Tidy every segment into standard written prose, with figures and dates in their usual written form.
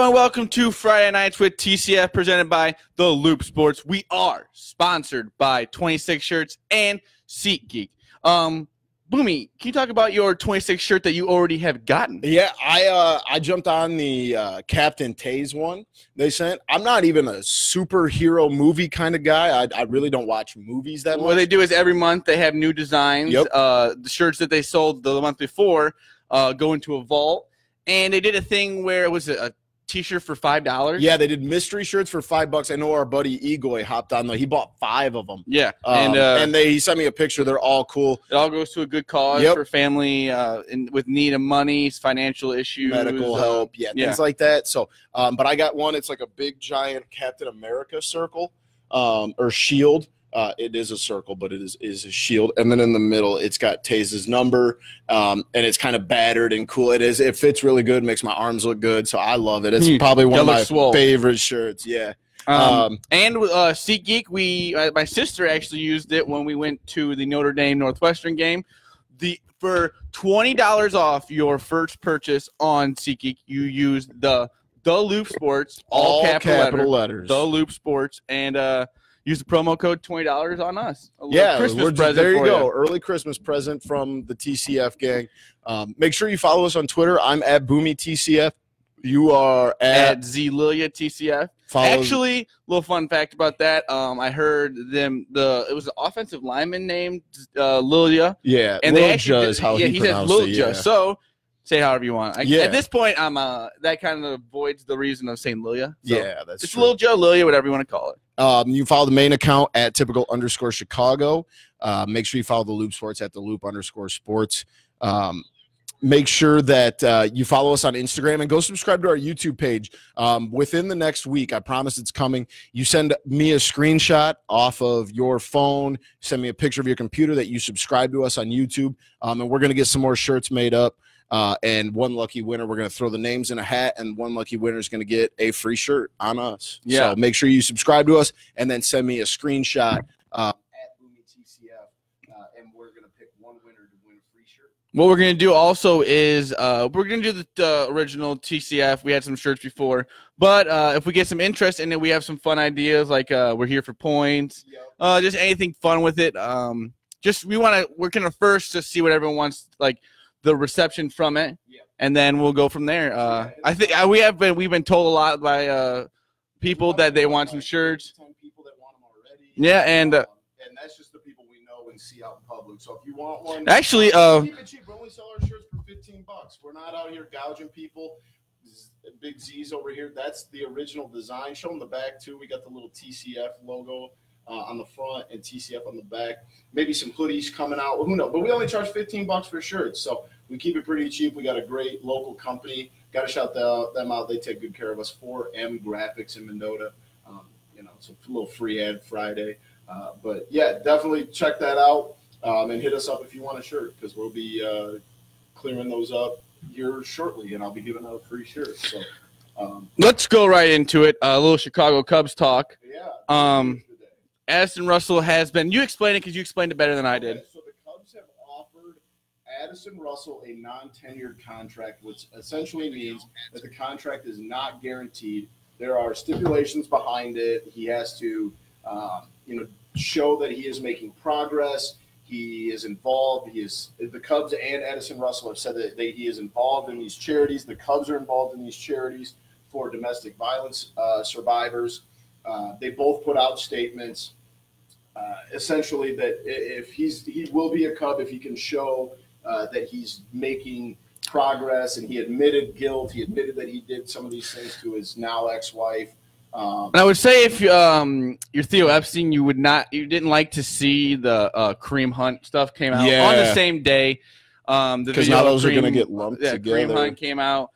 Hello and welcome to Friday Nights with TCF, presented by The Loop Sports. We are sponsored by 26 Shirts and SeatGeek. Boomy, can you talk about your 26 shirt that you already have gotten? Yeah, I jumped on the Captain Taze one they sent. I'm not even a superhero movie kind of guy. I really don't watch movies that much. What they do is every month they have new designs. Yep. The shirts that they sold the month before go into a vault. And they did a thing where it was a T-shirt for $5. Yeah, they did mystery shirts for $5. I know our buddy Egoy hopped on though. He bought 5 of them. Yeah, and he sent me a picture. They're all cool. It all goes to a good cause for family with need of money, financial issues, medical help, things like that. So, but I got one. It's like a big giant Captain America circle or shield. It is a circle, but it is a shield. And then in the middle, it's got Taze's number, and it's kind of battered and cool. It fits really good, makes my arms look good, so I love it. It's probably one of my favorite shirts. Yeah. And with SeatGeek, my sister actually used it when we went to the Notre Dame Northwestern game. For $20 off your first purchase on SeatGeek, you use the Loop Sports, all capital letters, The Loop Sports, and use the promo code $20 on us. Christmas present. There you go. Early Christmas present from the TCF gang. Make sure you follow us on Twitter. I'm at BoomyTCF. You are at ZLilia Actually, a little fun fact about that. I heard it was an offensive lineman named Lilia. Yeah, and Lil Juh is how he pronounced it. Yeah. So say however you want. At this point, I'm that kind of avoids the reason of saying Lilia. So yeah, that's it's true. Lil Joe, Lilia, whatever you want to call it. You follow the main account at typical_Chicago. Make sure you follow the Loop Sports at the Loop_Sports. Make sure that you follow us on Instagram and go subscribe to our YouTube page. Within the next week, I promise it's coming. You send me a screenshot off of your phone, send me a picture of your computer that you subscribe to us on YouTube, and we're going to get some more shirts made up. And one lucky winner, we're going to throw the names in a hat, and one lucky winner is going to get a free shirt on us. Yeah. So make sure you subscribe to us and then send me a screenshot at BoomyTCF, and we're going to pick one winner to win a free shirt. What we're going to do also is we're going to do the original TCF. We had some shirts before. But if we get some interest in it, we have some fun ideas like we're here for points, just anything fun with it. We're kind of first to see what everyone wants, like the reception from it, and then we'll go from there. I think we've been told a lot by people that they want some shirts. 10 people that want them already. Yeah, and that's just the people we know and see out in public. So if you want one, actually, keep it cheap. We only sell our shirts for $15. We're not out here gouging people. Big Z's over here. That's the original design. Show them the back too. We got the little TCF logo on the front and TCF on the back. Maybe some hoodies coming out. Well, who knows? But we only charge $15 for shirts, so we keep it pretty cheap. We got a great local company. Got to shout them out. They take good care of us. 4M Graphics in Mendota. It's a little free ad Friday. But yeah, definitely check that out and hit us up if you want a shirt, because we'll be clearing those up here shortly, and I'll be giving out a free shirt. So let's go right into it. A little Chicago Cubs talk. Yeah. Addison Russell has been – you explain it because you explained it better than I did. So the Cubs have offered Addison Russell a non-tenured contract, which essentially means that the contract is not guaranteed. There are stipulations behind it. He has to show that he is making progress. He is involved. The Cubs and Addison Russell have said that he is involved in these charities. The Cubs are involved in these charities for domestic violence survivors. They both put out statements essentially that if he will be a Cub if he can show that he's making progress, and he admitted guilt. He admitted that he did some of these things to his now ex-wife. And I would say if you're Theo Epstein, you didn't like to see the Kareem Hunt stuff came out on the same day. Because now those are going to get lumped together. Kareem Hunt came out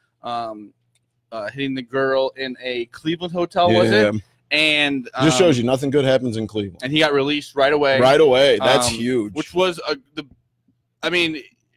hitting the girl in a Cleveland hotel, was it? And just shows you nothing good happens in Cleveland. And he got released right away. Right away. That's huge. Which was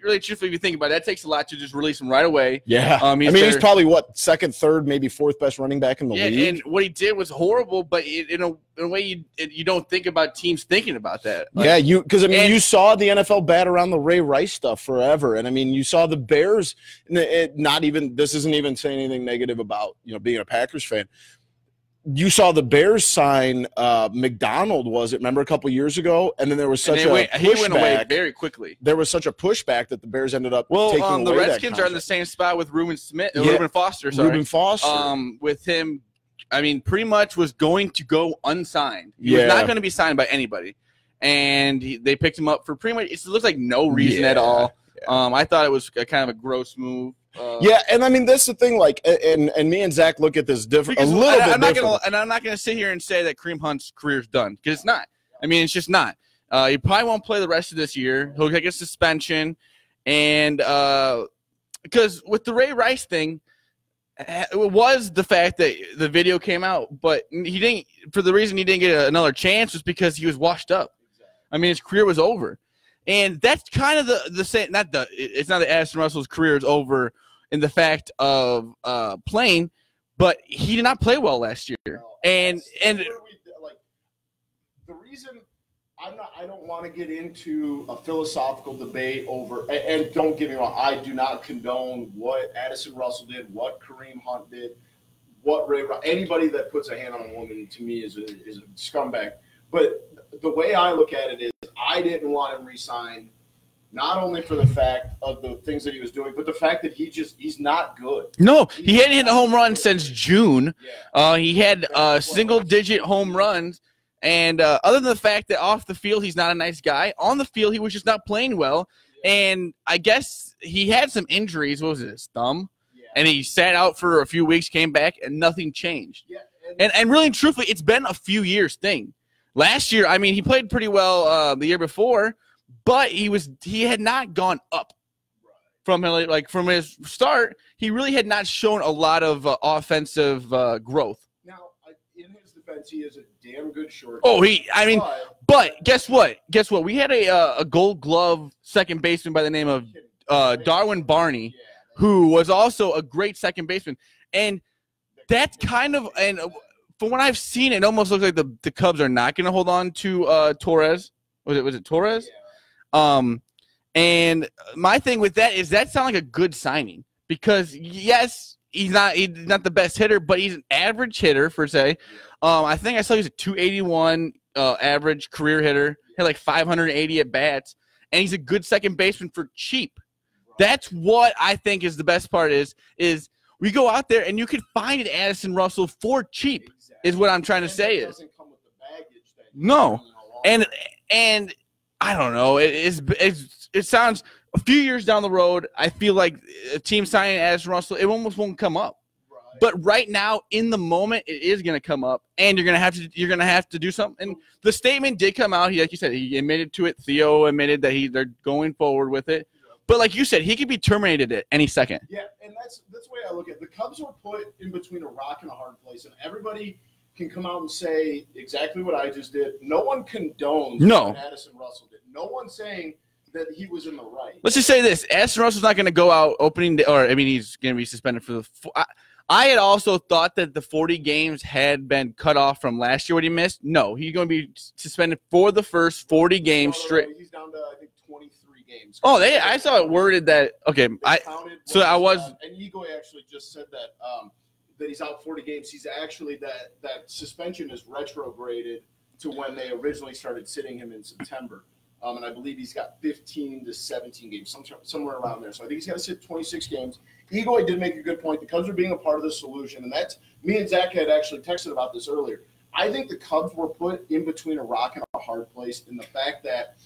really truthfully, if you think about it, that takes a lot to just release him right away. Yeah. He's probably what, second, third, maybe fourth best running back in the league. And what he did was horrible, but in a way you don't think about teams thinking about that. Like, because you saw the NFL bat around the Ray Rice stuff forever, and you saw the Bears. This isn't even saying anything negative about being a Packers fan. You saw the Bears sign McDonald, was it? Remember a couple years ago? And then there was such a pushback. He went away very quickly. There was such a pushback that the Bears ended up taking away the Redskins are in the same spot with Reuben Foster. Reuben Foster. With him, pretty much was going to go unsigned. He was not going to be signed by anybody. And they picked him up for pretty much, it looks like no reason at all. Yeah. I thought it was kind of a gross move. And that's the thing. And me and Zach look at this different, a little bit different. I'm not going to sit here and say that Kareem Hunt's career's done, because it's not. It's just not. He probably won't play the rest of this year. He'll get a suspension, and because with the Ray Rice thing, it was the fact that the video came out, but he didn't. For the reason he didn't get another chance was because he was washed up. His career was over. And that's kind of the same. It's not that Addison Russell's career is over in the fact of playing, but he did not play well last year. No, and the reason I don't want to get into a philosophical debate over. And don't get me wrong, I do not condone what Addison Russell did, what Kareem Hunt did, what anybody that puts a hand on a woman to me is a scumbag. But the way I look at it is, I didn't want him re-signed, not only for the fact of the things that he was doing, but the fact that he's not good. No, he hadn't hit a home run since June. Yeah. He had single-digit home runs, and other than the fact that off the field he's not a nice guy, on the field he was just not playing well. Yeah. And I guess he had some injuries. What was it, his thumb? Yeah. And he sat out for a few weeks, came back, and nothing changed. Yeah. And really and truthfully, it's been a few years thing. Last year, he played pretty well the year before, but he had not gone up from his start. He really had not shown a lot of offensive growth. Now, in his defense, he is a damn good short. Oh, but guess what? We had a Gold Glove second baseman by the name of Darwin Barney, who was also a great second baseman, and that's kind of from what I've seen, it almost looks like the Cubs are not going to hold on to Torres. Was it Torres? Yeah. And my thing with that is that sounds like a good signing, because yes, he's not the best hitter, but he's an average hitter per se. I think I saw he's a 281 average career hitter. He had like 580 at bats, and he's a good second baseman for cheap. That's what I think is the best part is we go out there and you can find an Addison Russell for cheap. Is what I'm trying to say is come with the baggage that no, and I don't know. It sounds a few years down the road. I feel like a team signing Addison Russell, it almost won't come up. Right. But right now, in the moment, it is going to come up, and you're going to have to do something. And the statement did come out. Like you said, he admitted to it. Theo admitted that they're going forward with it. But like you said, he could be terminated at any second. Yeah, and that's the way I look at it. The Cubs were put in between a rock and a hard place, and everybody can come out and say exactly what I just did. No one condones what Addison Russell did. No one's saying that he was in the right. Let's just say this. Addison Russell's not going to go out opening day, he's going to be suspended for I had also thought that the 40 games had been cut off from last year what he missed. No, he's going to be suspended for the first 40 games straight. He's down to, I think, 23 games. Oh, I saw it worded that – okay. And Igor actually just said that that he's out 40 games. He's actually that suspension is retrograded to when they originally started sitting him in September. And I believe he's got 15 to 17 games, somewhere around there. So I think he's got to sit 26 games. Egoy did make a good point. The Cubs are being a part of the solution, and that's me and Zach had actually texted about this earlier. I think the Cubs were put in between a rock and a hard place in the fact that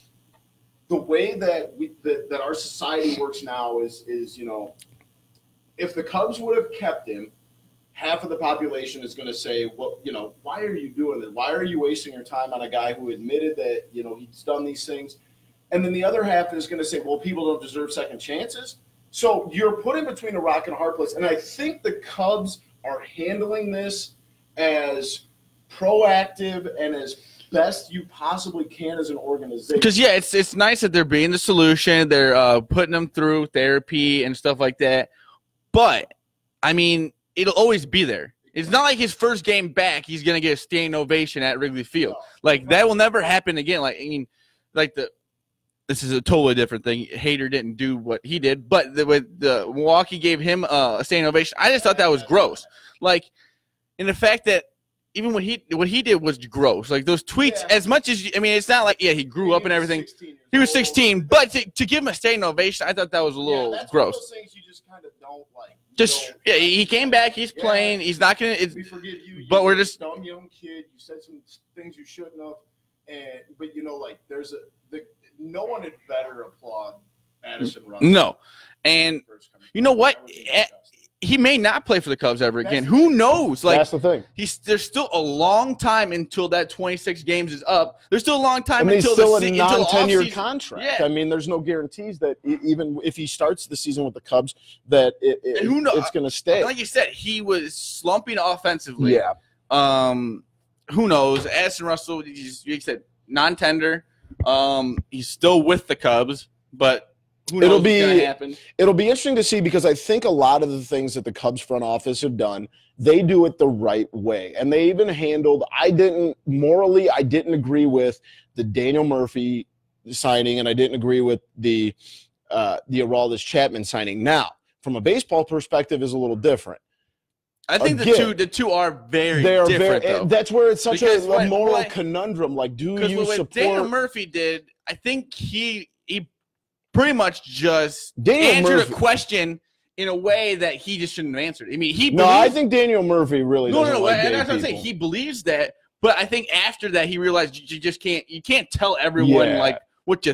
the way that that our society works now is if the Cubs would have kept him, half of the population is going to say, well, why are you doing this? Why are you wasting your time on a guy who admitted that, he's done these things? And then the other half is going to say, well, people don't deserve second chances. So you're put in between a rock and a hard place. And I think the Cubs are handling this as proactive and as best you possibly can as an organization. Because yeah, it's nice that they're being the solution. They're putting them through therapy and stuff like that. But I mean, it'll always be there. It's not like his first game back, he's gonna get a standing ovation at Wrigley Field. No. Like that will never happen again. Like I mean, like this is a totally different thing. Hader didn't do what he did, but with the Milwaukee gave him a standing ovation. I just thought that was gross. Like, in the fact that even what he did was gross. Like those tweets, as much as I mean, it's not like he grew up and everything. He was 16, but to give him a standing ovation, I thought that was a little that's gross. One of those things you just kind of don't like. He came back. He's playing. He's not gonna. We forgive you. But we're just dumb young kid. You said some things you shouldn't have, but like no one had better applaud Addison Russell. No, and you know what? He may not play for the Cubs ever again. Who knows? Like that's the thing. There's still a long time until that 26 games is up. There's still a long time until until still a non-10-year contract. Yeah. I mean, there's no guarantees that even if he starts the season with the Cubs, that who knows? it's going to stay. Like you said, he was slumping offensively. Yeah. Who knows? Addison Russell, you said non-tender. He's still with the Cubs, but. Who knows what's gonna happen? It'll be interesting to see because I think a lot of the things that the Cubs front office have done, they do it the right way. And they even handled – I didn't agree with the Daniel Murphy signing, and I didn't agree with the Aroldis Chapman signing. Now, from a baseball perspective, is a little different. I think the two are very different, though. That's where it's such a moral conundrum. Like, do you support – what Daniel Murphy did, I think he pretty much just answered a question in a way that he just shouldn't have answered. I mean, I think Daniel Murphy really doesn't like gay that's what I'm saying. He believes that, but I think after that he realized you can't tell everyone like what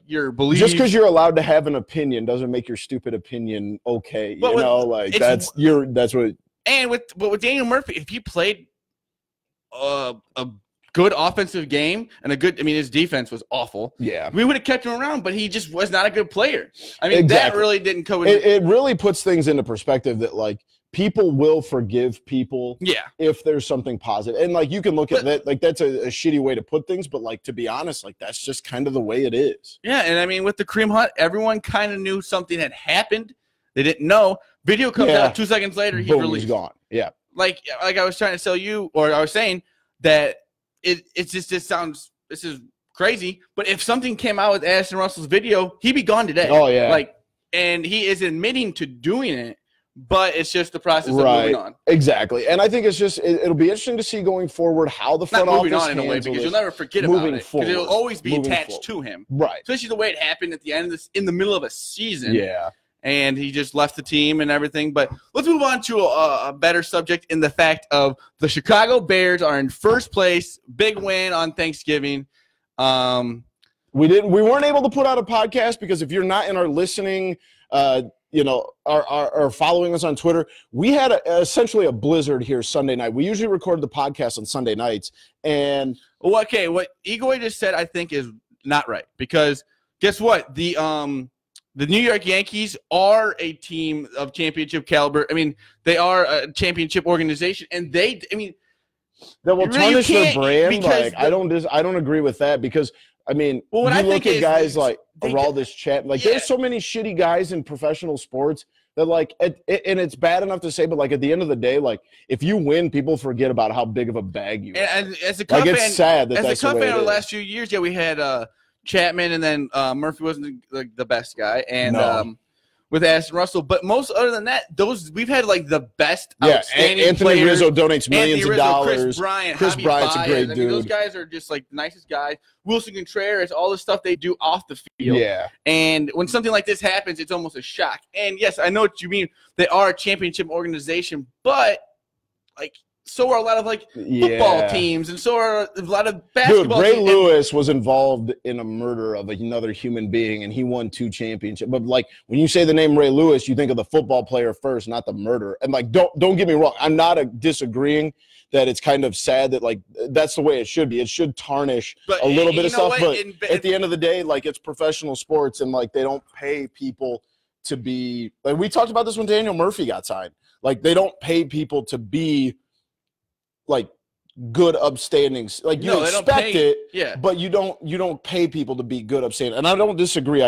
your beliefs. Just because you're allowed to have an opinion doesn't make your stupid opinion okay. That's what. And with Daniel Murphy, if he played a good offensive game and his defense was awful. Yeah. We would have kept him around, but he just was not a good player. I mean, that really didn't come in. It really puts things into perspective that, like, people will forgive people if there's something positive. And, like, you can look at that. Like, that's a shitty way to put things, but, like, to be honest, like, that's just kind of the way it is. Yeah, and, I mean, with the Kareem Hunt, everyone kind of knew something had happened. They didn't know. Video comes out 2 seconds later, he's released. He's gone. Yeah. Like I was trying to tell you, or I was saying that this is crazy, but if something came out with Addison Russell's video, he'd be gone today. Oh yeah. And he is admitting to doing it, but it's just the process of moving on. Exactly. And I think it's just it'll be interesting to see going forward how the front office handles it. Not moving on in a way, because you'll never forget about it. Because it'll always be attached to him. Right. Especially the way it happened at the end of this, in the middle of a season. Yeah. And he just left the team and everything. But let's move on to a better subject in the fact of the Chicago Bears are in first place. Big win on Thanksgiving. We weren't able to put out a podcast because if you're not in our listening, are following us on Twitter, we had essentially a blizzard here Sunday night. We usually record the podcast on Sunday nights. And what Igor just said, I think, is not right. Because guess what? The New York Yankees are a team of championship caliber. I mean, they are a championship organization, and they will tarnish their brand. I don't agree with that because I mean, you look at guys like Aroldis Chapman. There's so many shitty guys in professional sports that and it's bad enough to say, but at the end of the day, if you win, people forget about how big of a bag you are. And as a Cub fan, it's sad that that's the way it is. As a Cub fan over the last few years, we had Chapman, and then Murphy wasn't the best guy, and with Addison Russell. But most other than that, we've had the best outstanding Anthony players. Rizzo donates millions of dollars. Chris Bryant, Chris Bryant's a great dude. Those guys are just the nicest guys. Wilson Contreras, all the stuff they do off the field. Yeah. And when something like this happens, it's almost a shock. And yes, I know what you mean. They are a championship organization, but so are a lot of football teams, and so are a lot of basketball teams. Ray Lewis was involved in a murder of another human being, and he won 2 championships. But when you say the name Ray Lewis, you think of the football player first, not the murderer. And don't get me wrong, I'm not disagreeing that it's kind of sad that that's the way it should be. It should tarnish a little bit of stuff, but at the end of the day, it's professional sports, and they don't pay people to be. We talked about this when Daniel Murphy got signed. They don't pay people to be good upstandings. Like you expect it, yeah, but you don't pay people to be good upstanding. And I don't disagree.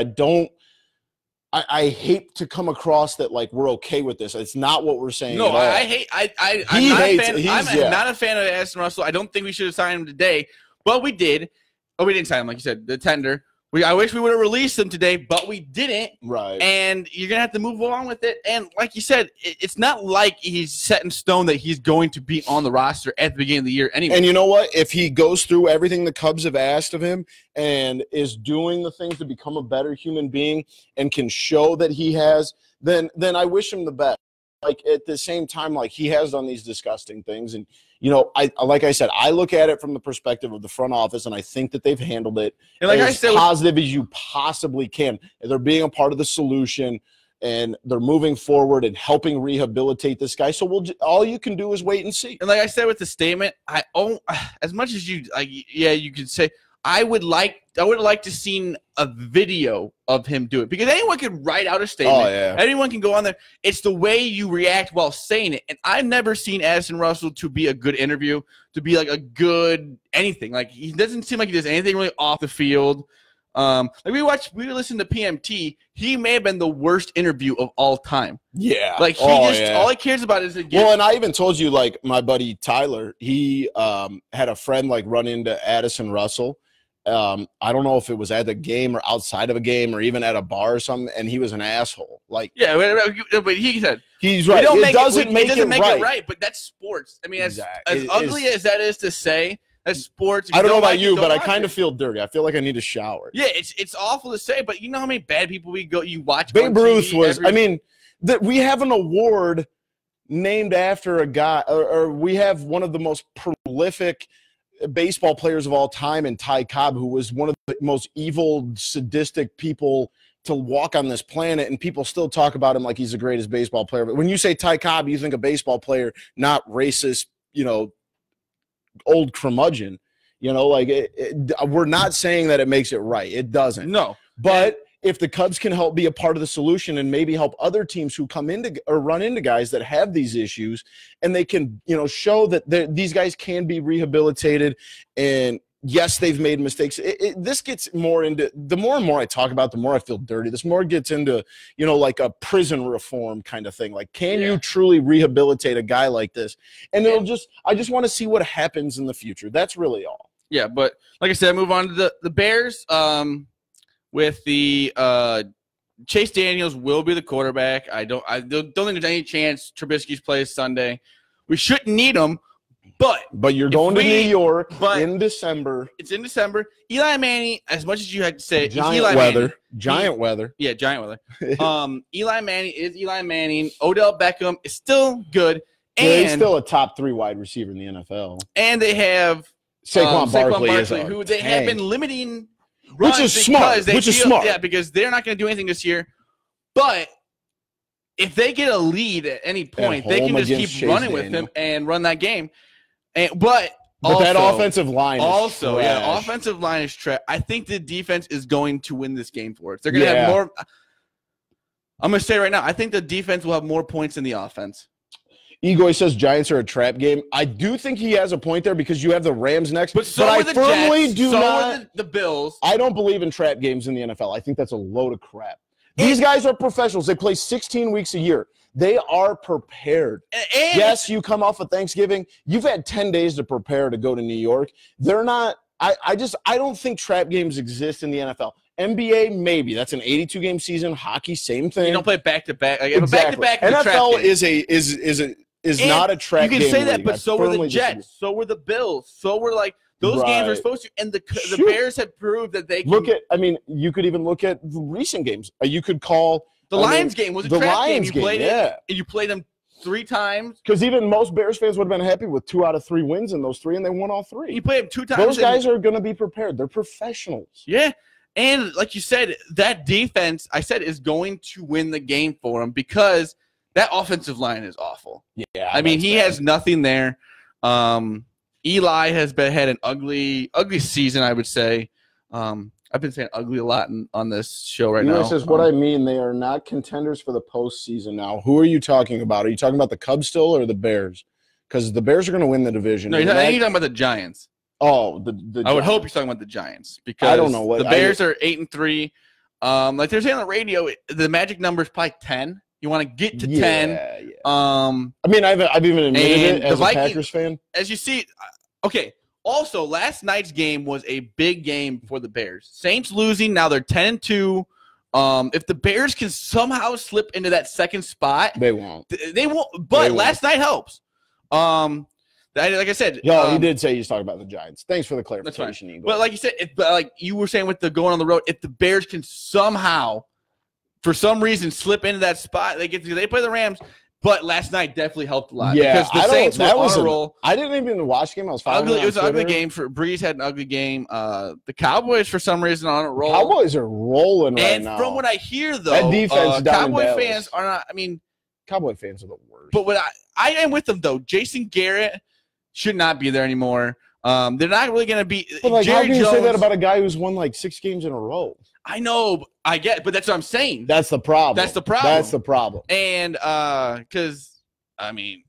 I hate to come across that like we're okay with this. It's not what we're saying. No, at all. I hate. I'm not a fan. I'm not a fan of Addison Russell. I don't think we should have signed him today, but we did. Oh, we didn't sign him, like you said, the tender. I wish we would have released him today, but we didn't. Right. And you're gonna have to move along with it. And like you said, it's not like he's set in stone that he's going to be on the roster at the beginning of the year anyway. And you know what? If he goes through everything the Cubs have asked of him and is doing the things to become a better human being and can show that he has, then I wish him the best. Like at the same time, like he has done these disgusting things. And, you know, like I said, I look at it from the perspective of the front office, and I think that they've handled it as positive as you possibly can. They're being a part of the solution, and they're moving forward and helping rehabilitate this guy. So all you can do is wait and see. And like I said with the statement, as much as you you could say I would like to see a video of him do it, because anyone can write out a statement. Oh, yeah. Anyone can go on there. It's the way you react while saying it. And I've never seen Addison Russell to be a good interview, to be like a good anything. Like he doesn't seem like he does anything really off the field. Like we listened to PMT. He may have been the worst interview of all time. Yeah. Like all he cares about is well, and I even told you, like my buddy Tyler, he had a friend like run into Addison Russell. I don't know if it was at the game or outside of a game or even at a bar or something, and he was an asshole. Like, yeah, but he said he's right. It doesn't make it right. But that's sports. I mean, as ugly as that is to say, that's sports. I don't know about you, but I kind of feel dirty. I feel like I need a shower. Yeah, it's awful to say, but you know how many bad people you watch. Babe Ruth was. I mean, we have an award named after a guy, or we have one of the most prolific baseball players of all time in Ty Cobb, who was one of the most evil, sadistic people to walk on this planet, and people still talk about him like he's the greatest baseball player. But when you say Ty Cobb, you think a baseball player, not racist, you know, old curmudgeon. You know, like we're not saying that it makes it right. It doesn't. No. But if the Cubs can help be a part of the solution and maybe help other teams who come into or run into guys that have these issues, and they can, you know, show that these guys can be rehabilitated, and yes, they've made mistakes. This gets more into, the more and more I talk about, the more I feel dirty. This more gets into, you know, like a prison reform kind of thing. Like, can you truly rehabilitate a guy like this? And I just want to see what happens in the future. That's really all. Yeah, but like I said, move on to the Bears. With the Chase Daniels will be the quarterback. I don't think there's any chance Trubisky's plays Sunday. We shouldn't need him, but you're going to New York in December. It's in December. Eli Manning, as much as you had to say, giant weather. Yeah, giant weather. Eli Manning is Eli Manning. Odell Beckham is still good, and he's still a top 3 wide receiver in the NFL. And they have Saquon Barkley, who they have been limiting. Which is smart. Yeah, because they're not going to do anything this year. But if they get a lead at any point, they can just keep running with him and run that game. But that offensive line is trash. Yeah, offensive line is trash. I think the defense is going to win this game for us. They're going to have more. I'm going to say right now, I think the defense will have more points than the offense. Egoy says Giants are a trap game. I do think he has a point there because you have the Rams next. But I firmly do not. The Bills. I don't believe in trap games in the NFL. I think that's a load of crap. These guys are professionals. They play 16 weeks a year. They are prepared. Yes, you come off of Thanksgiving. You've had 10 days to prepare to go to New York. They're not. I don't think trap games exist in the NFL. NBA, maybe. That's an 82-game season. Hockey, same thing. You don't play back-to-back. Exactly. NFL is not a trap game. You can say that, league. but so were the Jets. So were the Bills. So were those games are supposed to. And the Bears have proved that they can. You could even look at recent games. You could call the Lions game was a trap game. You played it, and you played them 3 times. Because even most Bears fans would have been happy with 2 out of 3 wins in those 3, and they won all 3. You played them 2 times. Those guys are going to be prepared. They're professionals. Yeah. And like you said, that defense, I said, is going to win the game for them because that offensive line is awful. Yeah, I mean, he has nothing there. Eli has had an ugly season, I would say. I've been saying ugly a lot on this show right now. This is what I mean. They are not contenders for the postseason now. Who are you talking about? Are you talking about the Cubs still or the Bears? because the Bears are going to win the division. No, I think you're talking about the Giants. Oh, I would hope you're talking about the Giants because I don't know what the Bears are 8-3. Like they're saying on the radio, the magic number is probably 10. You want to get to 10. Yeah. I mean, I've even admitted it as a Packers fan. As you see, okay. Also, last night's game was a big game for the Bears. Saints losing, now they're 10-2. If the Bears can somehow slip into that second spot, they won't. They won't. But last night helps. Like I said, he did say he's talking about the Giants. Thanks for the clarification, Eagle. But like you said, like you were saying with the going on the road, if the Bears can somehow, for some reason, slip into that spot, they play the Rams. But last night definitely helped a lot. Yeah, because the Saints were on a roll. I didn't even watch the game. I was following it was an ugly game. Breeze had an ugly game. The Cowboys, for some reason, are on a roll. Cowboys are rolling right now. And from what I hear, though, that defense Cowboy fans are not. I mean, Cowboy fans are the worst. But what I am with them though. Jason Garrett should not be there anymore. They're not really going to be. But like, how can you say that about a guy who's won like 6 games in a row? I know, I get, but that's what I'm saying. That's the problem. That's the problem. And because I mean,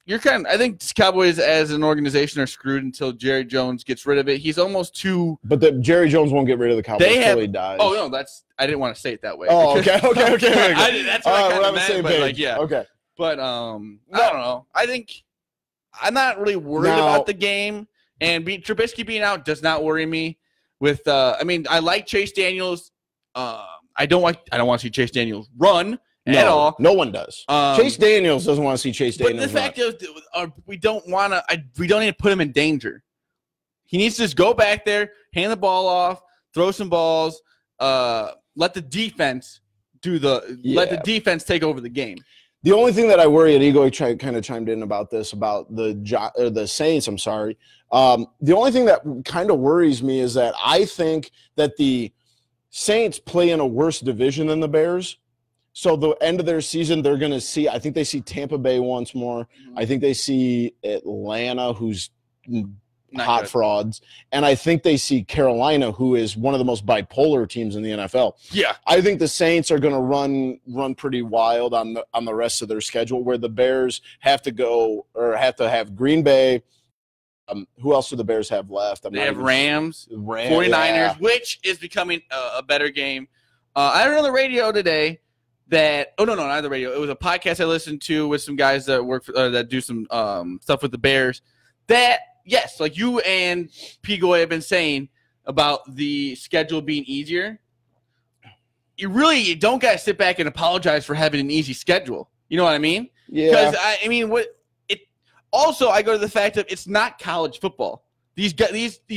I think Cowboys as an organization are screwed until Jerry Jones gets rid of it. He's almost too. But Jerry Jones won't get rid of the Cowboys until he dies. Oh no, I didn't want to say it that way. Oh, okay. That's what I kind of meant. But like, yeah. Okay. But I don't know. I think I'm not really worried about the game, and Trubisky being out does not worry me. With I mean, I like Chase Daniels. I don't want to see Chase Daniels run at all. No one does. Chase Daniels doesn't want to see Chase Daniels. But the fact is, we don't want to. We don't need to put him in danger. He needs to just go back there, hand the ball off, throw some balls, let the defense let the defense take over the game. The only thing that I worry, and Ego kind of chimed in about this, about the Saints, I'm sorry. The only thing that kind of worries me is that I think that the Saints play in a worse division than the Bears. So the end of their season, they're going to see – I think they see Tampa Bay once more. Mm-hmm. I think they see Atlanta, who's hot frauds. And I think they see Carolina, who is one of the most bipolar teams in the NFL. Yeah. I think the Saints are going to run pretty wild on the rest of their schedule, where the Bears have to have Green Bay. Who else do the Bears have left? They have Rams, 49ers, which is becoming a better game. I heard on the radio today that – not the radio. It was a podcast I listened to with some guys that work that do some stuff with the Bears that – yes, like you and Pigoy have been saying about the schedule being easier. You don't got to sit back and apologize for having an easy schedule. You know what I mean? Yeah. Because also, I go to the fact that it's not college football. These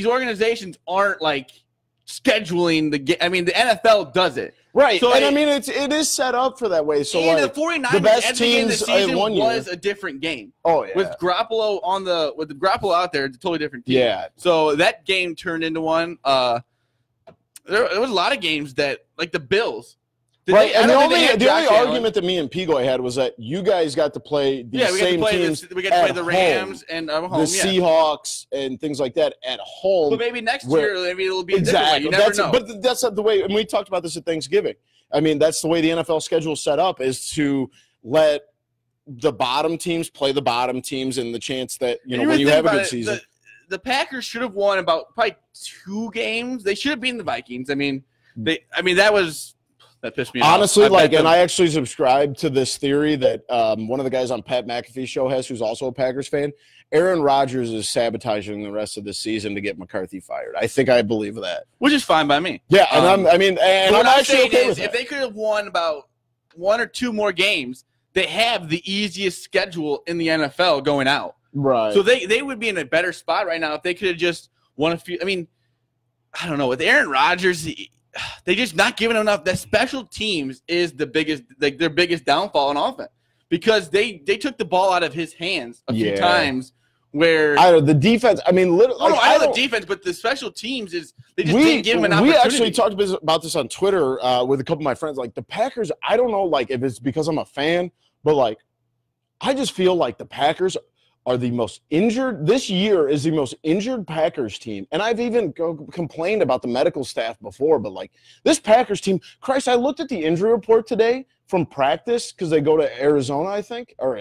organizations aren't like scheduling the game. I mean, the NFL does it. Right. So it is set up for that way. So and the 49ers, the best teams in one year was a different game. Oh yeah. With Garoppolo out there, it's a totally different team. Yeah. So that game turned into one. There was a lot of games that, like the Bills. Right, and the only argument that me and Pigoy had was that you guys got to play these same teams. We got to play the Rams and home, the Seahawks and things like that at home. But maybe next year, maybe it'll be a different way. You never know. But that's not the way. And we talked about this at Thanksgiving. I mean, that's the way the NFL schedule is set up, is to let the bottom teams play the bottom teams, and the chance that when you have a good season. The Packers should have won about probably 2 games. They should have beaten the Vikings. I mean, that pissed me off. Honestly, and I actually subscribe to this theory that one of the guys on Pat McAfee's show has, who's also a Packers fan. Aaron Rodgers is sabotaging the rest of the season to get McCarthy fired. I believe that. Which is fine by me. Yeah, and I'm actually okay with that. If they could have won about 1 or 2 more games, they have the easiest schedule in the NFL going out. Right. So they would be in a better spot right now if they could have just won a few. I mean, I don't know. With Aaron Rodgers, they just not giving enough. That special teams is the biggest, like their biggest downfall in offense, because they took the ball out of his hands a few times. Where the defense, I mean, literally. I know the defense, but the special teams is they just didn't give him an opportunity. We actually talked about this on Twitter with a couple of my friends. Like the Packers, I don't know, like if it's because I'm a fan, but like I just feel like the Packers are the most injured. This year is the most injured Packers team. And I've even complained about the medical staff before, but like this Packers team, Christ, I looked at the injury report today from practice because they go to Arizona, I think, or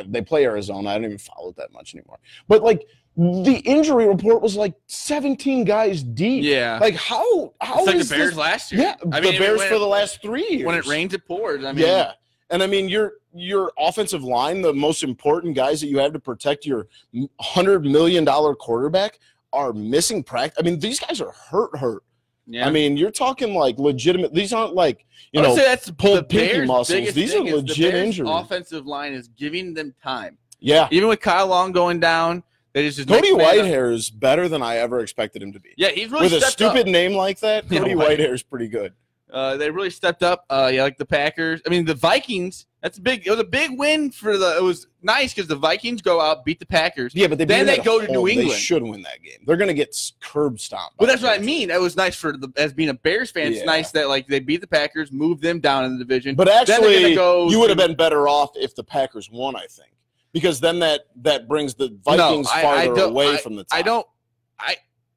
they play Arizona. I don't even follow it that much anymore. But like the injury report was like 17 guys deep. Yeah. Like how it's like is the Bears this? last year. Yeah, I mean, the Bears for the last 3 years. When it rains, it pours. I mean, yeah. And I mean, your offensive line, the most important guys that you have to protect your $100 million quarterback, are missing practice. I mean, these guys are hurt. Yeah. I mean, you're talking like legitimate. These aren't like that's pulled pinky muscles. These are legit injuries. Offensive line is giving them time. Yeah. Even with Kyle Long going down, they just Cody Whitehair is better than I ever expected him to be. Yeah, he's really with a stupid name like that. Cody Whitehair is pretty good. They really stepped up. Like the Packers. I mean, the Vikings. That's big. It was a big win for the. It was nice because the Vikings go out, beat the Packers. Yeah, but then they go to New England. They should win that game. They're going to get curb stomped. Well, that's what I mean. It was nice as being a Bears fan. It's nice that like they beat the Packers, moved them down in the division. But actually, you would have been better off if the Packers won. I think because then that brings the Vikings farther away from the top.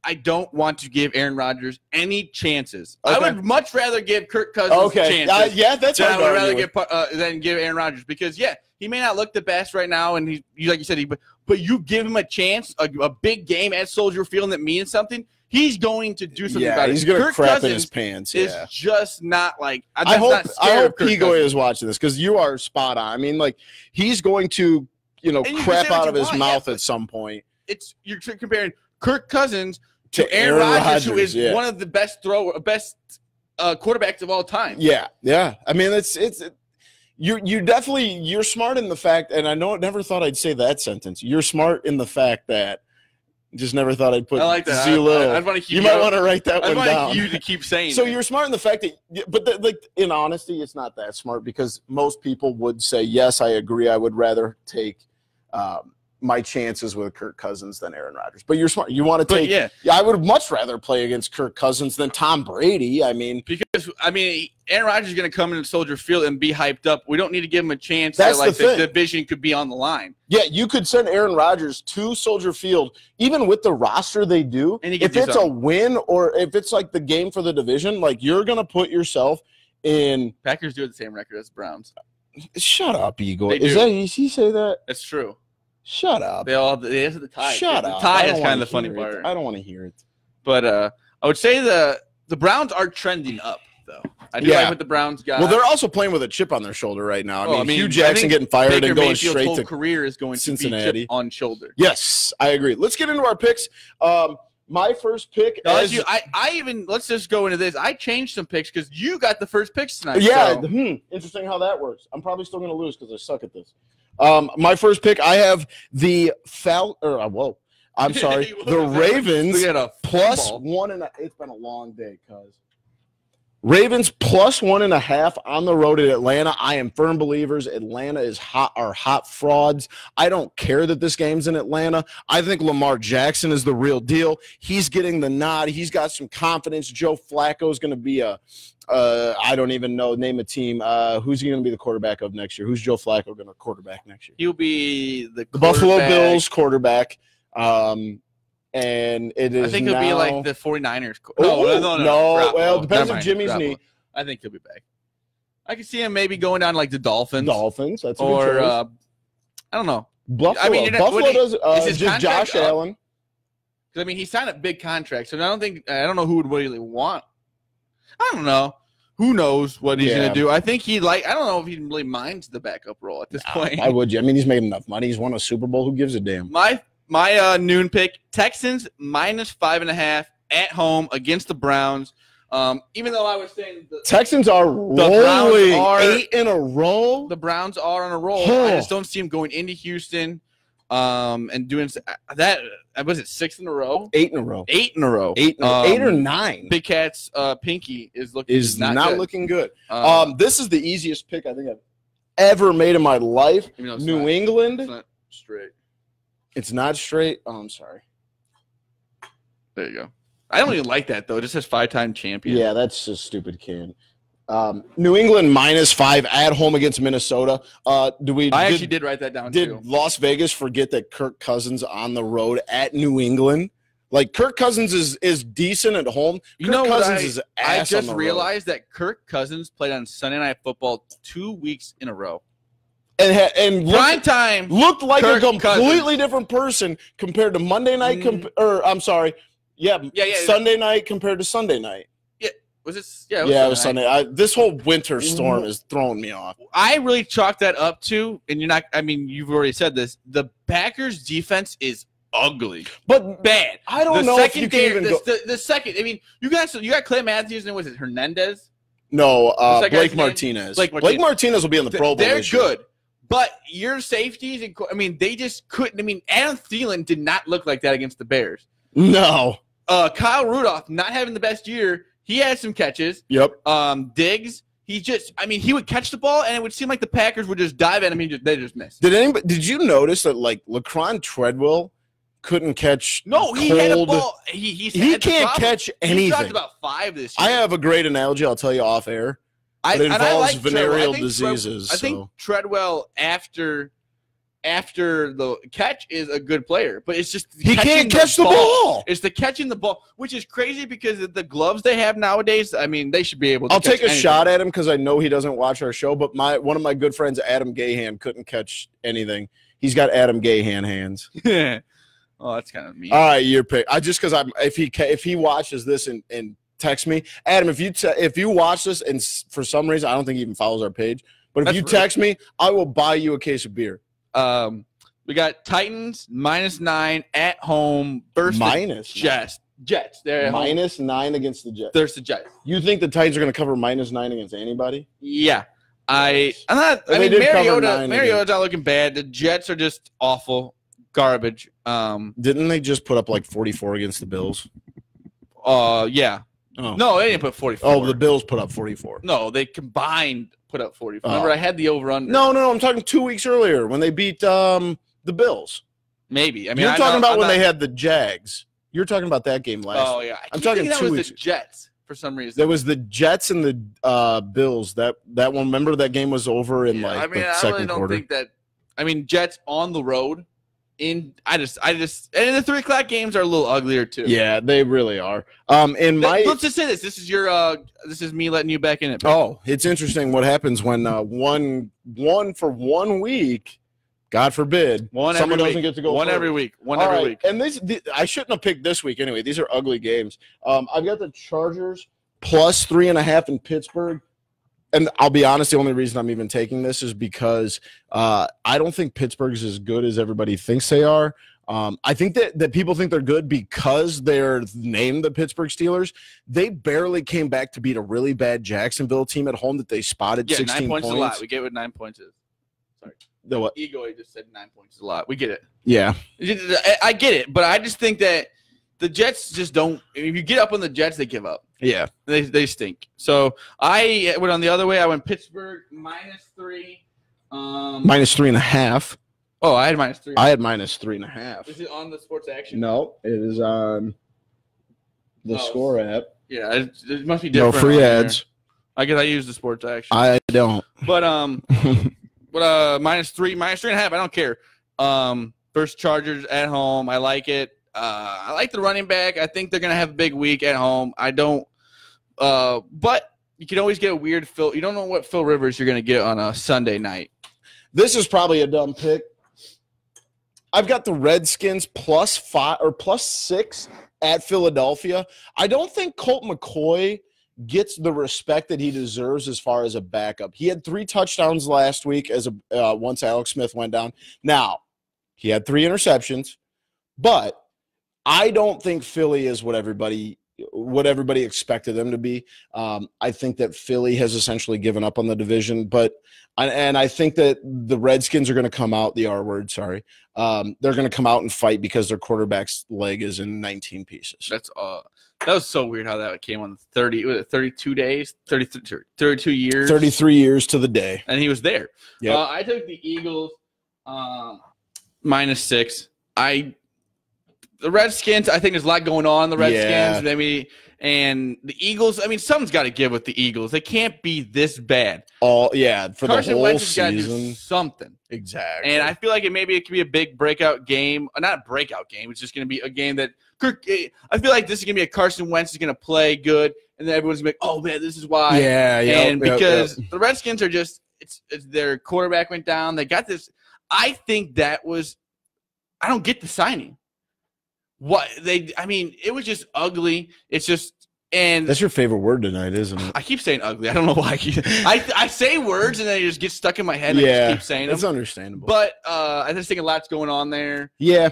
I don't want to give Aaron Rodgers any chances. Okay. I would much rather give Kirk Cousins chances. That's what I would rather than give Aaron Rodgers because he may not look the best right now, and he like you said, but you give him a chance, a big game at Soldier Field that means something. He's going to do something about it. He's going to crap in his pants. Is just not like I hope Pigoy is watching this because you are spot on. I mean, like he's going to crap out of his mouth at some point. You're comparing Kirk Cousins to Aaron Rodgers, who is one of the best quarterbacks of all time. Yeah. I mean, you're smart in the fact, and I never thought I'd say that sentence. You're smart in the fact that just never thought I'd put. I like that. You might want to write that one down. I want you to keep saying. So you're smart in the fact that, but like in honesty, it's not that smart because most people would say, yes, I agree. I would rather take. My chances with Kirk Cousins than Aaron Rodgers. But you're smart. You want to take I would much rather play against Kirk Cousins than Tom Brady. I mean, because Aaron Rodgers is going to come into Soldier Field and be hyped up. We don't need to give him a chance that the division could be on the line. Yeah, you could send Aaron Rodgers to Soldier Field even with the roster they do. And if it's a win or if it's like the game for the division, like you're going to put yourself in Packers do have the same record as the Browns. Shut up, Igor. Is he say that? That's true. Shut up. They have the tie. Shut up. The tie is kind of the funny part. I don't want to hear it. But I would say the Browns are trending up, though. I do like what the Browns got. Well, they're also playing with a chip on their shoulder right now. I mean Hugh Jackson getting fired Baker and going Mayfield's straight whole to career is going Cincinnati. To be chip on shoulder. Yes, I agree. Let's get into our picks. My first pick. Let's just go into this. I changed some picks because you got the first picks tonight. Yeah. So. Interesting how that works. I'm probably still going to lose because I suck at this. My first pick, I have the I'm sorry, the Ravens plus 1.5. It's been a long day, cuz. Ravens plus 1.5 on the road at Atlanta. I am firm believers. Atlanta is hot frauds. I don't care that this game's in Atlanta. I think Lamar Jackson is the real deal. He's getting the nod. He's got some confidence. Joe Flacco is going to be I don't even know, name a team. Who's he going to be the quarterback of next year? Who's Joe Flacco going to quarterback next year? He'll be the Buffalo Bills quarterback. And it is I think he'll be like the 49ers. No. Well, it depends on Jimmy's knee. I think he'll be back. I can see him maybe going down like the Dolphins. That's a good choice. I don't know. Buffalo. Buffalo does Josh Allen. I mean, he signed a big contract, so I don't know who would really want. I don't know. Who knows what he's going to do? I think I don't know if he really minds the backup role at this point. Why would you? I mean, he's made enough money. He's won a Super Bowl. Who gives a damn? My noon pick, Texans minus 5.5 at home against the Browns. Even though I was saying the Texans are rolling 8 in a row. The Browns are on a roll. I just don't see them going into Houston and doing that. Was it 6 in a row? 8 in a row. 8 in a row. 8 or 9. Big Cat's pinky is not looking good. This is the easiest pick I think I've ever made in my life. New England. It's not straight. It's not straight. Oh, I'm sorry. There you go. I don't even like that, though. It just says 5-time champion. Yeah, that's just stupid, Ken. New England -5 at home against Minnesota. I actually did write that down Did too. Las Vegas forget that Kirk Cousins on the road at New England? Like, Kirk Cousins is decent at home. You know Kirk what Cousins is I ass on just the road. realized that Kirk Cousins played on Sunday Night Football 2 weeks in a row. And Prime time. looked like Kirk a completely Cousins. different person compared to Monday night. Sunday night compared to Sunday night. Was it? Yeah, It was Sunday. This whole winter storm is throwing me off. I really chalk that up to, and you're not. I mean, you've already said this. The Packers' defense is ugly, but bad. I don't know if you can even go. The second. I mean, you got Clay Matthews and was it Hernandez? No, What's that guy's Blake name? Martinez. Blake Blake Martinez will be in the Pro Bowl. They're this year. good, but your safeties. I mean, they just couldn't. I mean, Adam Thielen did not look like that against the Bears. No. Kyle Rudolph not having the best year. He had some catches. Yep. Diggs. He would catch the ball, and it would seem like the Packers would just dive at him, and they just missed. Did you notice that, like, Laquan Treadwell couldn't catch? No, he had a ball. He can't catch anything. He dropped about 5 this year. I have a great analogy. I'll tell you off air. It involves venereal diseases. I think Treadwell after the catch is a good player, but it's just he can't catch the ball. It's the catching the ball, which is crazy because of the gloves they have nowadays. I mean, they should be able to I'll take a anything. shot at him because I know he doesn't watch our show, but one of my good friends, Adam Gahan, couldn't catch anything. He's got Adam Gahan hands. Oh, that's kind of mean. All right, your pick. If he watches this and text me, Adam, if you watch this and for some reason I don't think he even follows our page, but if you text me, I will buy you a case of beer. We got Titans -9 at home versus the Jets. Jets. They're -9 against the Jets. There's the Jets. You think the Titans are going to cover -9 against anybody? Yeah. I'm not. I mean, Mariota's not looking bad. The Jets are just awful, garbage. Didn't they just put up like 44 against the Bills? Yeah. Oh. No, they didn't put 44. Oh, the Bills put up 44. No, they combined put up 44. Remember, I had the over-under. No, I'm talking 2 weeks earlier when they beat the Bills. Maybe. I mean, you're talking about when they had the Jags. You're talking about that game last. Oh yeah, I'm talking 2 weeks. The Jets for some reason. There was the Jets and the Bills. That one. Remember that game was over in the second quarter. I really don't think that. I mean, Jets on the road. And the 3:00 games are a little uglier too. Yeah, they really are. Let's just say this. This is me letting you back in it. Oh, it's interesting what happens when one for 1 week, God forbid, someone doesn't get to go. One every week. Every week. And I shouldn't have picked this week anyway. These are ugly games. I've got the Chargers +3.5 in Pittsburgh. And I'll be honest, the only reason I'm even taking this is because I don't think Pittsburgh's as good as everybody thinks they are. I think that people think they're good because they're named the Pittsburgh Steelers. They barely came back to beat a really bad Jacksonville team at home that they spotted 16 9 points. points. Is a lot. We get what 9 points is. Sorry. The what? Ego just said 9 points is a lot. We get it. Yeah. I get it, but I just think that the Jets just don't – if you get up on the Jets, they give up. Yeah. They stink. So I went on the other way. I went Pittsburgh -3. -3.5. Oh, I had -3. I had -3.5. Is it on the sports action? No, it is on the Score app. Yeah, it must be different. No free ads. I guess I use the sports action. I don't. But -3.5. I don't care. First Chargers at home. I like it. I like the running back. I think they're going to have a big week at home. I don't but you can always get a weird Phil. You don't know what Phil Rivers you're going to get on a Sunday night. This is probably a dumb pick. I've got the Redskins +5 or +6 at Philadelphia. I don't think Colt McCoy gets the respect that he deserves as far as a backup. He had 3 touchdowns last week once Alex Smith went down. Now, he had 3 interceptions, but I don't think Philly is what everybody expected them to be. I think that Philly has essentially given up on the division, and I think that the Redskins are going to come out, the R word, sorry. They're going to come out and fight because their quarterback's leg is in 19 pieces. That was so weird how that came on 32 days, 32 years. 33 years to the day. And he was there. Yep. I took the Eagles -6. the Redskins, I think there's a lot going on in the Redskins. Yeah. I mean, and the Eagles, I mean, something's got to give with the Eagles. They can't be this bad. For Carson the whole Wentz has got to season. do something. Exactly. And I feel like it could be a big breakout game. Not a breakout game. It's just going to be a game that I feel like this is going to be a Carson Wentz is going to play good, and then everyone's going to be like, oh, man, this is why. Yeah, yeah. And because the Redskins are just it's their quarterback went down. They got this. I think that was – I don't get the signing. It was just ugly. It's just – and that's your favorite word tonight, isn't it? I keep saying ugly. I don't know why. I say words and then they just get stuck in my head. And I just keep saying them. It's understandable. But I just think a lot's going on there. Yeah.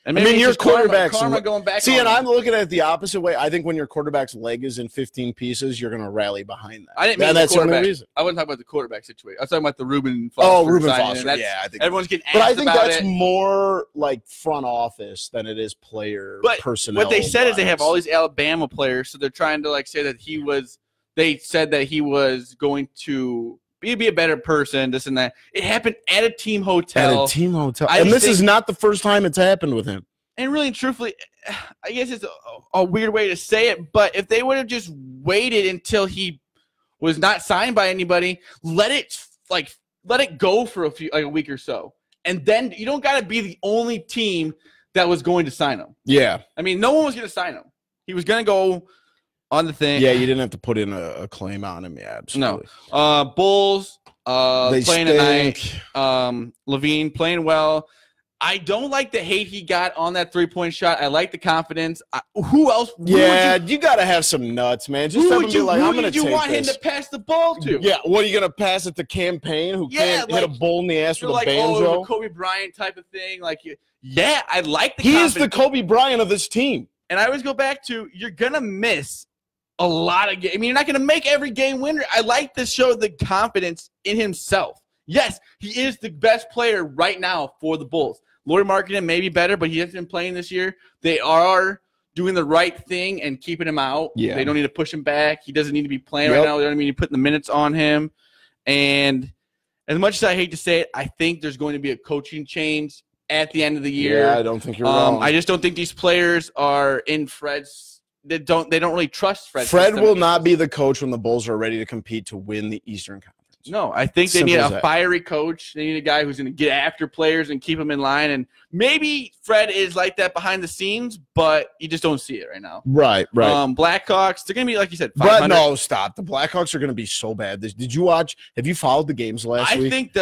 And maybe your quarterback's karma going back. See, and I'm looking at it the opposite way. I think when your quarterback's leg is in 15 pieces, you're going to rally behind that. I didn't mean that's the quarterback. The only reason. I wasn't talking about the quarterback situation. I was talking about the Reuben Foster. Oh, Reuben Foster. Yeah, I think everyone's getting asked but I think about that's it. more like front office than it is player personnel. What they said is they have all these Alabama players, so they're trying to say that they said that he was going to be a better person, this and that. It happened at a team hotel. And this is not the first time it's happened with him. And really and truthfully, I guess it's a weird way to say it, but if they would have just waited until he was not signed by anybody, let it go for a week or so. And then you don't got to be the only team that was going to sign him. Yeah. I mean, no one was going to sign him. He was going to go on the thing. Yeah, you didn't have to put in a claim on him. Yeah, absolutely. No. Bulls playing stink. tonight. Levine playing well. I don't like the hate he got on that three-point shot. I like the confidence. Who else? Yeah, you got to have some nuts, man. Just who have would you, like, I'm who did you want him to pass the ball to? Yeah, what are you going to pass it to Campaign who can't hit a bull in the ass with a banjo? Oh, it was a Kobe Bryant type of thing. Yeah, I like the confidence. He is the Kobe Bryant of this team. And I always go back to you're going to miss a lot of games. I mean, you're not going to make every game winner. I like to show the confidence in himself. Yes, he is the best player right now for the Bulls. Lauri Markkanen may be better, but he hasn't been playing this year. They are doing the right thing and keeping him out. Yeah. They don't need to push him back. He doesn't need to be playing right now. They don't need to put the minutes on him. And as much as I hate to say it, I think there's going to be a coaching change at the end of the year. Yeah, I don't think you're wrong. I just don't think these players are in Fred's. They don't really trust Fred. Fred will not be the coach when the Bulls are ready to compete to win the Eastern Conference. No, I think they need a fiery coach. They need a guy who's going to get after players and keep them in line. And maybe Fred is like that behind the scenes, but you just don't see it right now. Right. Blackhawks, they're going to be, like you said, 500. But no, stop. The Blackhawks are going to be so bad. Did you watch? Have you followed the games last week? I think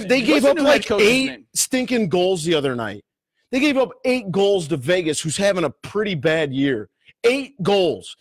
they gave up like 8 stinking goals the other night. They gave up 8 goals to Vegas, who's having a pretty bad year. 8 goals.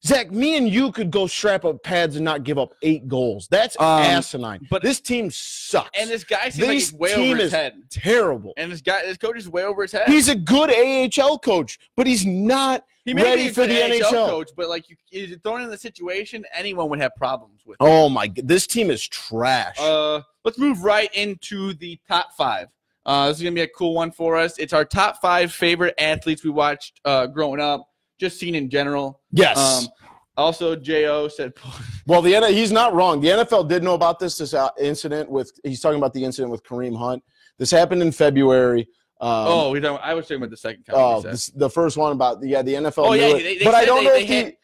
Zach, me and you could go strap up pads and not give up 8 goals. That's asinine. But this team sucks. And this guy seems like he's way over his head. Terrible. And this coach is way over his head. He's a good AHL coach, but he's not ready for the NHL coach. But you're thrown in the situation, anyone would have problems with. Oh my God, this team is trash. Let's move right into the top 5. This is gonna be a cool one for us. It's our top 5 favorite athletes we watched growing up. Just seen in general. Yes. Also, J.O. said – well, he's not wrong. The NFL did know about this incident with – he's talking about the incident with Kareem Hunt. This happened in February. I was talking about the second comment. The first one about the NFL knew it. But I don't know if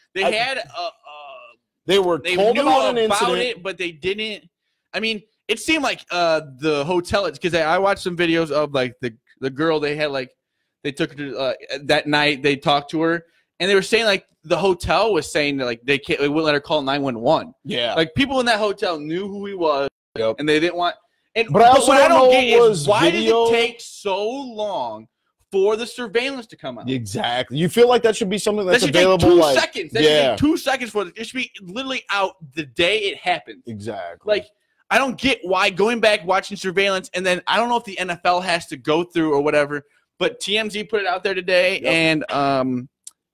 they were told about an incident. It, but they didn't – I mean, it seemed like the hotel – because I watched some videos of, the girl they had, they took her to that night. They talked to her. And they were saying, the hotel was saying that, they wouldn't let her call 911. Yeah. People in that hotel knew who he was, and they didn't want – But I also don't get is why did it take so long for the surveillance to come out? Exactly. You feel like that should be something that's available. Take 2 seconds. That should take 2 seconds for it. It should be literally out the day it happened. Exactly. I don't get why going back, watching surveillance, and then I don't know if the NFL has to go through or whatever, but TMZ put it out there today, and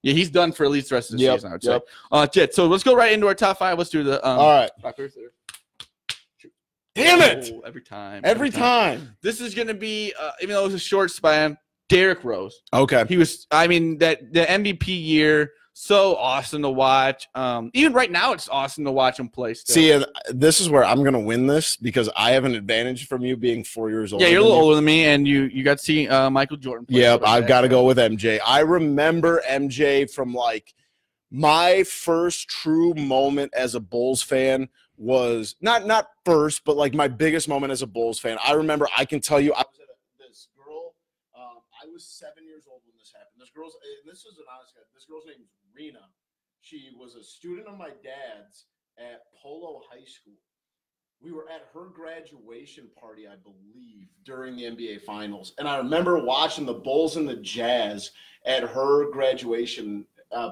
yeah, he's done for at least the rest of the season, I would say. So let's go right into our top 5. Let's do the all right. Damn it! Every time. This is going to be, even though it was a short span, Derrick Rose. Okay. He was, the MVP year, so awesome to watch. Even right now, it's awesome to watch him play. Still. See, this is where I'm going to win this because I have an advantage from you being 4 years older. Yeah, you're a little older than me, and you got to see Michael Jordan play. Yep, I've got to go with MJ. I remember MJ from like my first true moment as a Bulls fan was not first, but like my biggest moment as a Bulls fan. I remember, I can tell you, I was at this girl. I was 7 years old when this happened. This girl's, and this is an honest guy. This girl's name is Rena. She was a student of my dad's at Polo High School. We were at her graduation party, I believe, during the NBA Finals. And I remember watching the Bulls and the Jazz at her graduation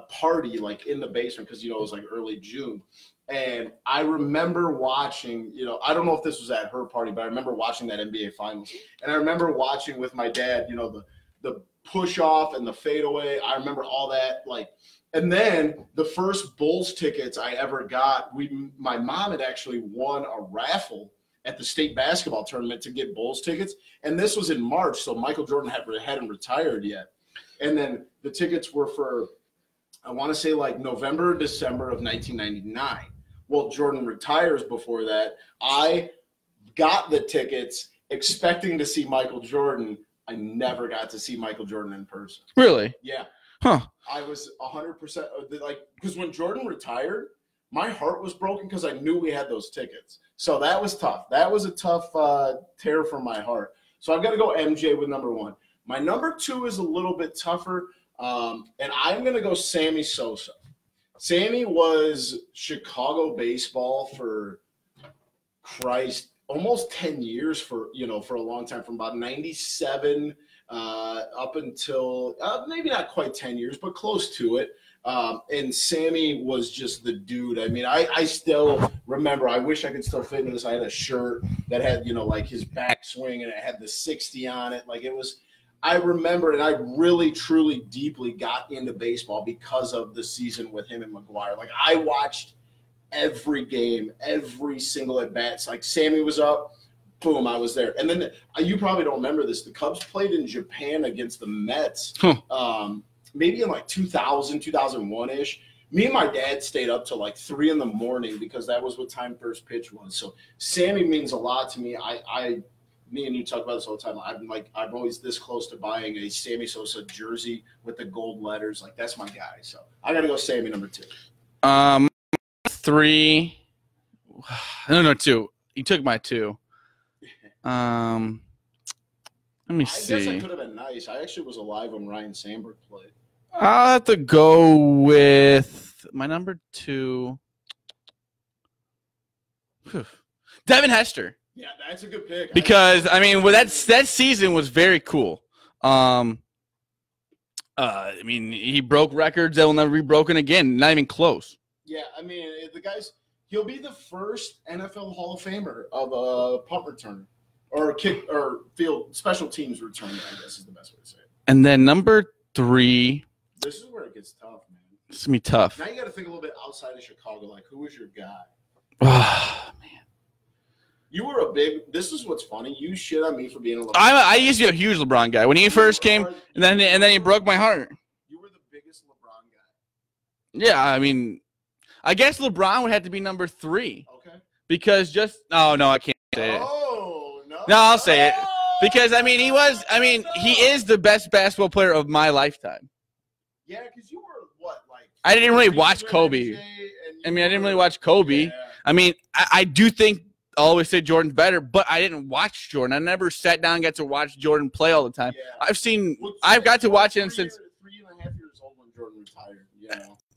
party, like in the basement, because, it was like early June. And I remember watching, I don't know if this was at her party, but I remember watching that NBA Finals. And I remember watching with my dad, the push off and the fadeaway. I remember all that, like. And then the first Bulls tickets I ever got, my mom had actually won a raffle at the state basketball tournament to get Bulls tickets. And this was in March, so Michael Jordan hadn't retired yet. And then the tickets were for, I want to say like November, December of 1999. Well, Jordan retires before that. I got the tickets expecting to see Michael Jordan. I never got to see Michael Jordan in person. Really? Yeah. Huh. I was 100% like, because when Jordan retired, my heart was broken because I knew we had those tickets. So that was tough. That was a tough tear from my heart. So I've got to go MJ with number one. My number two is a little bit tougher, and I'm going to go Sammy Sosa. Sammy was Chicago baseball for almost 10 years for a long time, from about 97 up until maybe not quite 10 years, but close to it. And Sammy was just the dude. I mean, I still remember, I wish I could still fit into this. I had a shirt that had, like his backswing, and it had the 60 on it. Like, it was, I remember, and I really, truly, deeply got into baseball because of the season with him and McGuire. Like, I watched every game, every single at bats. Like, Sammy was up, boom, I was there. And then you probably don't remember this. The Cubs played in Japan against the Mets, maybe in like 2000, 2001-ish. Me and my dad stayed up till like 3 in the morning because that was what time first pitch was. So Sammy means a lot to me. Me and you talk about this all the time. I'm always this close to buying a Sammy Sosa jersey with the gold letters. Like, that's my guy. So I got to go Sammy number two. 3. No, 2. You took my 2. Let me see. I guess I could have been nice. I actually was alive when Ryan Sandberg played. I'll have to go with my number 2. Devin Hester. Yeah, that's a good pick. Because I mean, well, that season was very cool. I mean, he broke records that will never be broken again. Not even close. Yeah, I mean, he'll be the first NFL Hall of Famer of a punt returner or kick or field special teams returner, I guess is the best way to say it. And then number 3. This is where it gets tough, man. It's gonna be tough. Now you got to think a little bit outside of Chicago. Like, who was your guy? Man. You were a big. This is what's funny. You shit on me for being a LeBron. I used to be a huge LeBron guy when he first came, and then he broke my heart. You were the biggest LeBron guy. Yeah, I mean, I guess LeBron would have to be number 3. Okay. Because I can't say it. Oh no. No, I'll say it. Because I mean, he is the best basketball player of my lifetime. Yeah, because you were what, like? I didn't really watch Kobe. I didn't really watch Kobe. Yeah. I mean, I do think I always say Jordan's better, but I didn't watch Jordan. I never sat down and got to watch Jordan play all the time. Yeah. I've got to watch him since 3.5 years old when Jordan retired.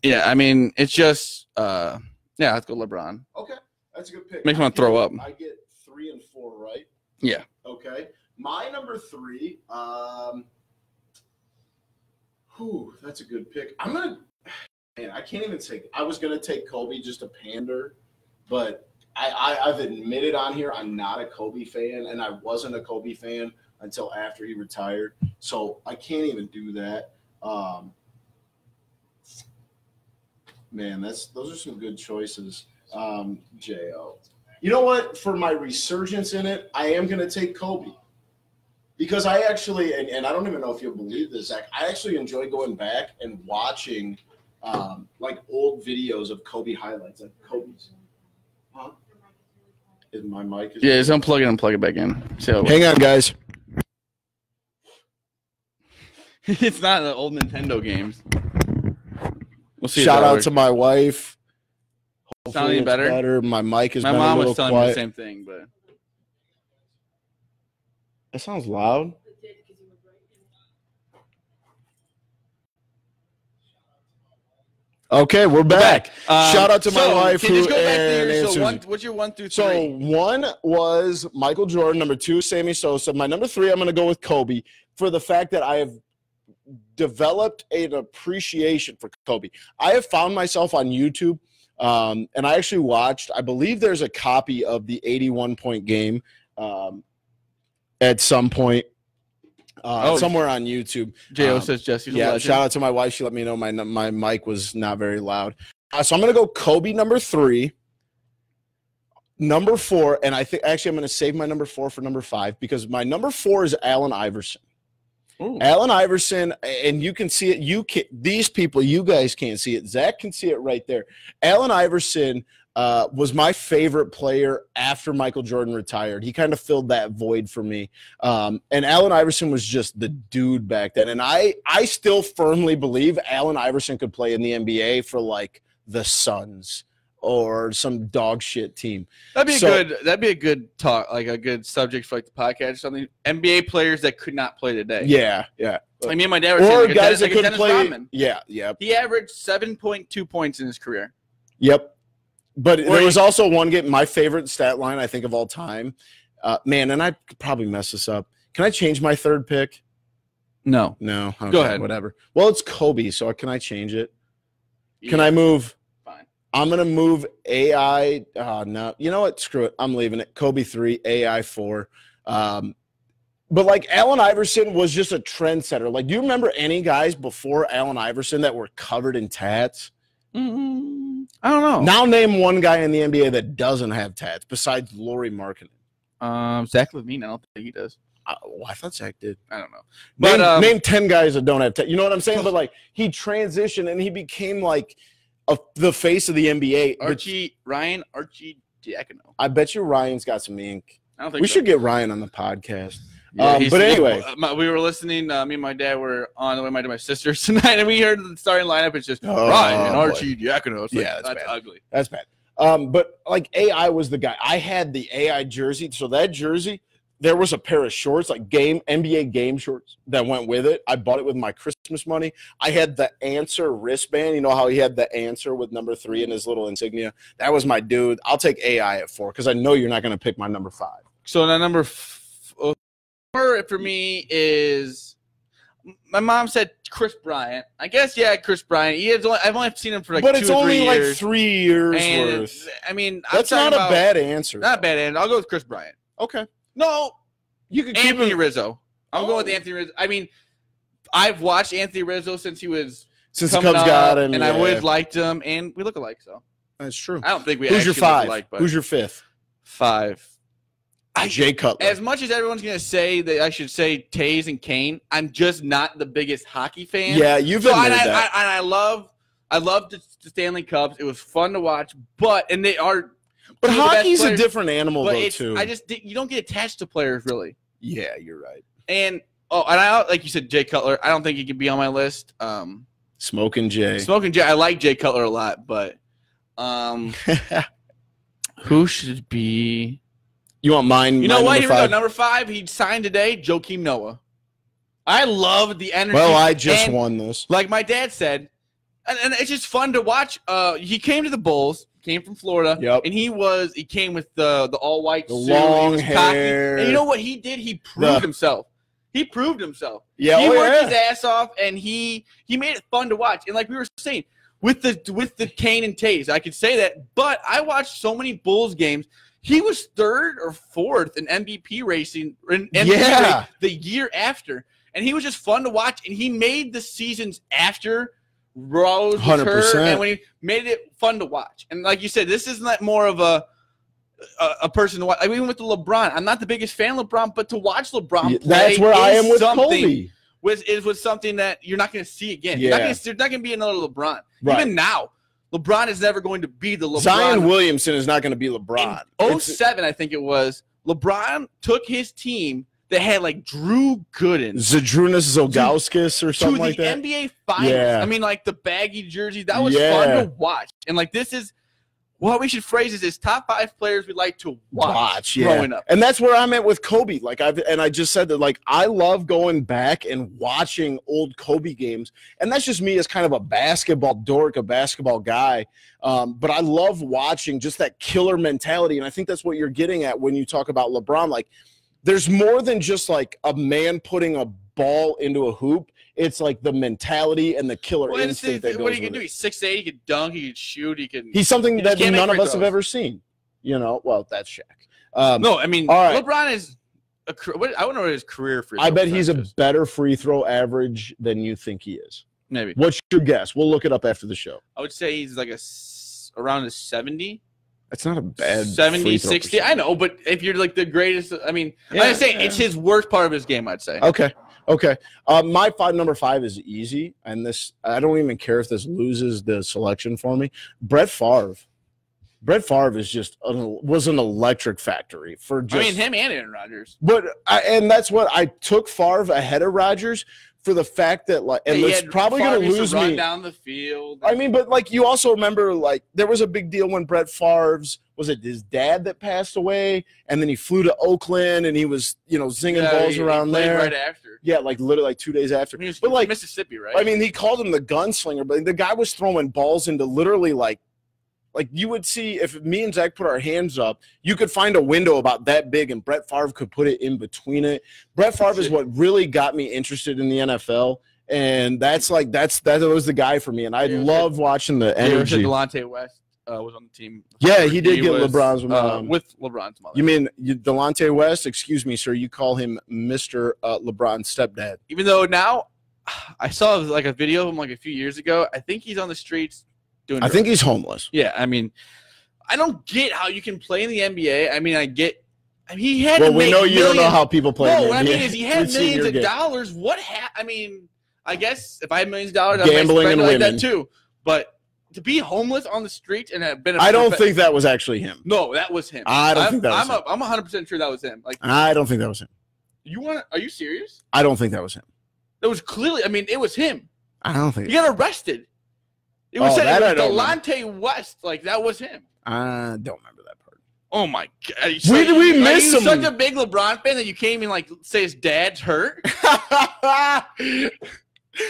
Yeah, I mean, it's just let's go LeBron. Okay, that's a good pick. Makes me want to throw up. I get 3 and 4, right? Yeah. Okay. My number 3, that's a good pick. I can't even take. I was gonna take Kobe just to pander, but I've admitted on here I'm not a Kobe fan, and I wasn't a Kobe fan until after he retired. So I can't even do that. Man, those are some good choices. Jo. You know what? For my resurgence in it, I am going to take Kobe. Because I actually, and I don't even know if you'll believe this, Zach, I actually enjoy going back and watching like old videos of Kobe highlights, like Kobe's. Huh? Is my mic? Yeah, just unplug it and plug it back in. So Hang on, guys. it's not the old Nintendo games. We'll see. Shout out to my wife. Sound any better? My mic has My been mom a little was telling quiet. me the same thing, but That sounds loud. Okay, we're back. Shout out to my wife can who just go back to and your, so answers. what's your 1 through 3? So 1 was Michael Jordan. Number 2, Sammy Sosa. My number 3, I'm going to go with Kobe for the fact that I have developed an appreciation for Kobe. I have found myself on YouTube, and I actually watched, I believe there's a copy of the 81-point game at some point. Somewhere on YouTube. J.O. says Jesse's a legend. Shout out to my wife. She let me know my mic was not very loud. So I'm going to go Kobe number 3. Number 4, and I think actually I'm going to save my number 4 for number 5 because my number 4 is Allen Iverson. Ooh. Allen Iverson, and you can see it. These people, you guys can't see it. Zach can see it right there. Allen Iverson was my favorite player after Michael Jordan retired. He kind of filled that void for me. And Allen Iverson was just the dude back then. And I still firmly believe Allen Iverson could play in the NBA for like the Suns or some dog shit team. That'd be a good talk, like a good subject for like the podcast or something. NBA players that could not play today. Yeah. Like me and my dad were saying, Or like guys that could Dennis play. Rodman. Yeah. He averaged 7.2 points in his career. Yep. But there was also one game, my favorite stat line, I think, of all time. Man, and I could probably mess this up. Can I change my 3rd pick? No. Okay, Go ahead. Whatever. Well, it's Kobe, so can I change it? Yeah. Can I move? Fine. I'm going to move AI. No. You know what? Screw it. I'm leaving it. Kobe 3, AI 4. But, like, Allen Iverson was just a trendsetter. Like, do you remember any guys before Allen Iverson that were covered in tats? I don't know. Now name one guy in the NBA that doesn't have tats besides Lauri Markkanen. Zach LaVine, I don't think he does. I thought Zach did. I don't know. But Name 10 guys that don't have tats. You know what I'm saying? But, like, he transitioned and he became, like, the face of the NBA. Archie Diacono. I bet you Ryan's got some ink. I don't think We so. should get Ryan on the podcast. Yeah, But anyway. we were listening. Me and my dad were on the way to my sister's tonight, and we heard the starting lineup. It's just Ryan and Archie Diacono. Yeah, that's bad. ugly. That's bad. But, like, AI was the guy. I had the AI jersey. So that jersey, there was a pair of shorts, like NBA game shorts that went with it. I bought it with my Christmas money. I had the Answer wristband. You know how he had the Answer with number 3 in his little insignia? That was my dude. I'll take AI at 4 because I know you're not going to pick my number 5. So that number 4 for me is my mom said Chris Bryant. I guess Chris Bryant. I've only seen him for like 2 or 3 years. But it's only like 3 years and worth. I mean, that's not a bad answer. Not a bad answer. I'll go with Chris Bryant. Okay. No, you could keep Anthony him. Rizzo. I'm going with Anthony Rizzo. I mean, I've watched Anthony Rizzo since he was the Cubs got him, and I've always liked him, and we look alike. So that's true. I don't think we. Who's your 5? Alike, but Who's your 5th? 5. Jay Cutler. As much as everyone's going to say that I should say Tays and Kane, I'm just not the biggest hockey fan. Yeah, you've admitted that. I love the Stanley Cups. It was fun to watch, and they are. But hockey's a different animal, though, too. You don't get attached to players, really. Yeah, you're right. And like you said, Jay Cutler, I don't think he could be on my list. Smoking Jay. I like Jay Cutler a lot, but who should be? You want mine? You know what? Here we go. Number 5. He signed today. Joakim Noah. I love the energy. Well, I just won this. Like my dad said, and it's just fun to watch. He came to the Bulls. Came from Florida. Yep. And he came with the all white suit. Long hair. Cocky. And you know what he did? He proved himself. He proved himself. Yeah, he worked his ass off, and he made it fun to watch. And like we were saying, with the Kane and Tays, I could say that. But I watched so many Bulls games. He was 3rd or 4th in MVP racing race the year after. And he was just fun to watch. And he made the seasons after Rose was hurt, and when he made it fun to watch. And like you said, this isn't more of a person to watch. I mean, with the LeBron, I'm not the biggest fan of LeBron, but to watch LeBron play that's where I am with Kobe. was something that you're not going to see again. Yeah. There's not going to be another LeBron. Right. Even now, LeBron is never going to be the LeBron. Zion Williamson is not going to be LeBron. In 07, I think it was, LeBron took his team that had like Drew Gooden, Zydrunas Zogauskas or something like that. To the NBA Finals. Yeah. I mean, like the baggy jerseys. That was fun to watch. And like this is what we should phrase is top 5 players we like to watch growing up. And that's where I'm at with Kobe. Like I just said that like I love going back and watching old Kobe games. And that's just me as kind of a basketball dork, a basketball guy. But I love watching just that killer mentality. And I think that's what you're getting at when you talk about LeBron. Like there's more than just like a man putting a ball into a hoop. It's like the mentality and the killer instinct that goes what he can with do? it. He's 6'8", he can dunk, he can shoot, He's something that can't none make of us free have throws. ever seen. You know, well, that's Shaq. No, I mean, all right. LeBron is I wonder what his career free throw I bet he's a percentage is. better free throw average than you think he is. Maybe. What's your guess? We'll look it up after the show. I would say he's like around a 70. That's not a bad 70, free throw 60. percentage. I know, but if you're like the greatest, I mean, Yeah, I'm saying it's his worst part of his game, I'd say. Okay. My number 5 is easy, and this I don't even care if this loses the selection for me. Brett Favre. Brett Favre is was an electric factory for just. I mean, him and Aaron Rodgers. But and that's what I took Favre ahead of Rodgers for the fact that like, and it's probably going to lose run me down the field. I mean, but like you also remember, like there was a big deal when Brett Favre's was it his dad that passed away, and then he flew to Oakland and he was zinging balls around he played there right after. Yeah, like literally like 2 days after. He was but like Mississippi, right? I mean, he called him the gunslinger, but the guy was throwing balls into literally like you would see if me and Zach put our hands up, you could find a window about that big, and Brett Favre could put it in between it. Brett Favre is what really got me interested in the NFL. And that was the guy for me, and I loved watching the energy. Delonte West was on the team. Yeah, he did get LeBron's mom. with LeBron's mother. You mean Delonte West? Excuse me, sir. You call him Mr. LeBron's stepdad. Even though now, I saw like a video of him like a few years ago. I think he's on the streets doing. I think he's homeless. Yeah, I mean, I don't get how you can play in the NBA. I mean, he had. Well, to we make know you millions. don't know how people play. No, in the what I NBA. mean is he had We've seen millions your of game. dollars. I mean, I guess if I had millions of dollars, I might Gambling spend and it like women. that too. But to be homeless on the streets and have been, I don't think that was actually him. No, that was him. I don't think that was him. I'm 100% sure that was him. Like, I don't think that was him. Are you serious? I don't think that was him. That was clearly. I mean, it was him. I don't think. He got arrested. It was said that I it was don't Delonte West. Like that was him. I don't remember that part. Oh my god! We miss him. Such a big LeBron fan that you can't even like say his dad's hurt.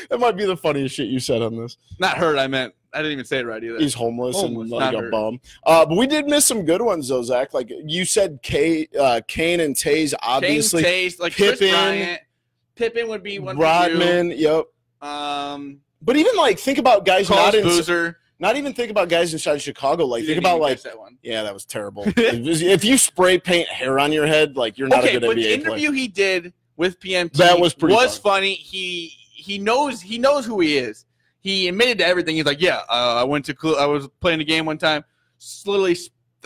That might be the funniest shit you said on this. Not hurt. I meant I didn't even say it right either. He's homeless and like not a hurt. bum. But we did miss some good ones though, Zach. Like you said, Kane and Taze, obviously. Kane, Taze, like Pippen, Chris Bryant. Pippen would be one. Rodman, yep. But even like think about guys not even think about guys inside Chicago. Like think about like that one. Yeah, that was terrible. If you spray paint hair on your head, like you're not a good NBA but the player. interview he did with PMT That was pretty funny. He knows who he is. He admitted to everything. He's like, yeah, I was playing a game one time. Literally,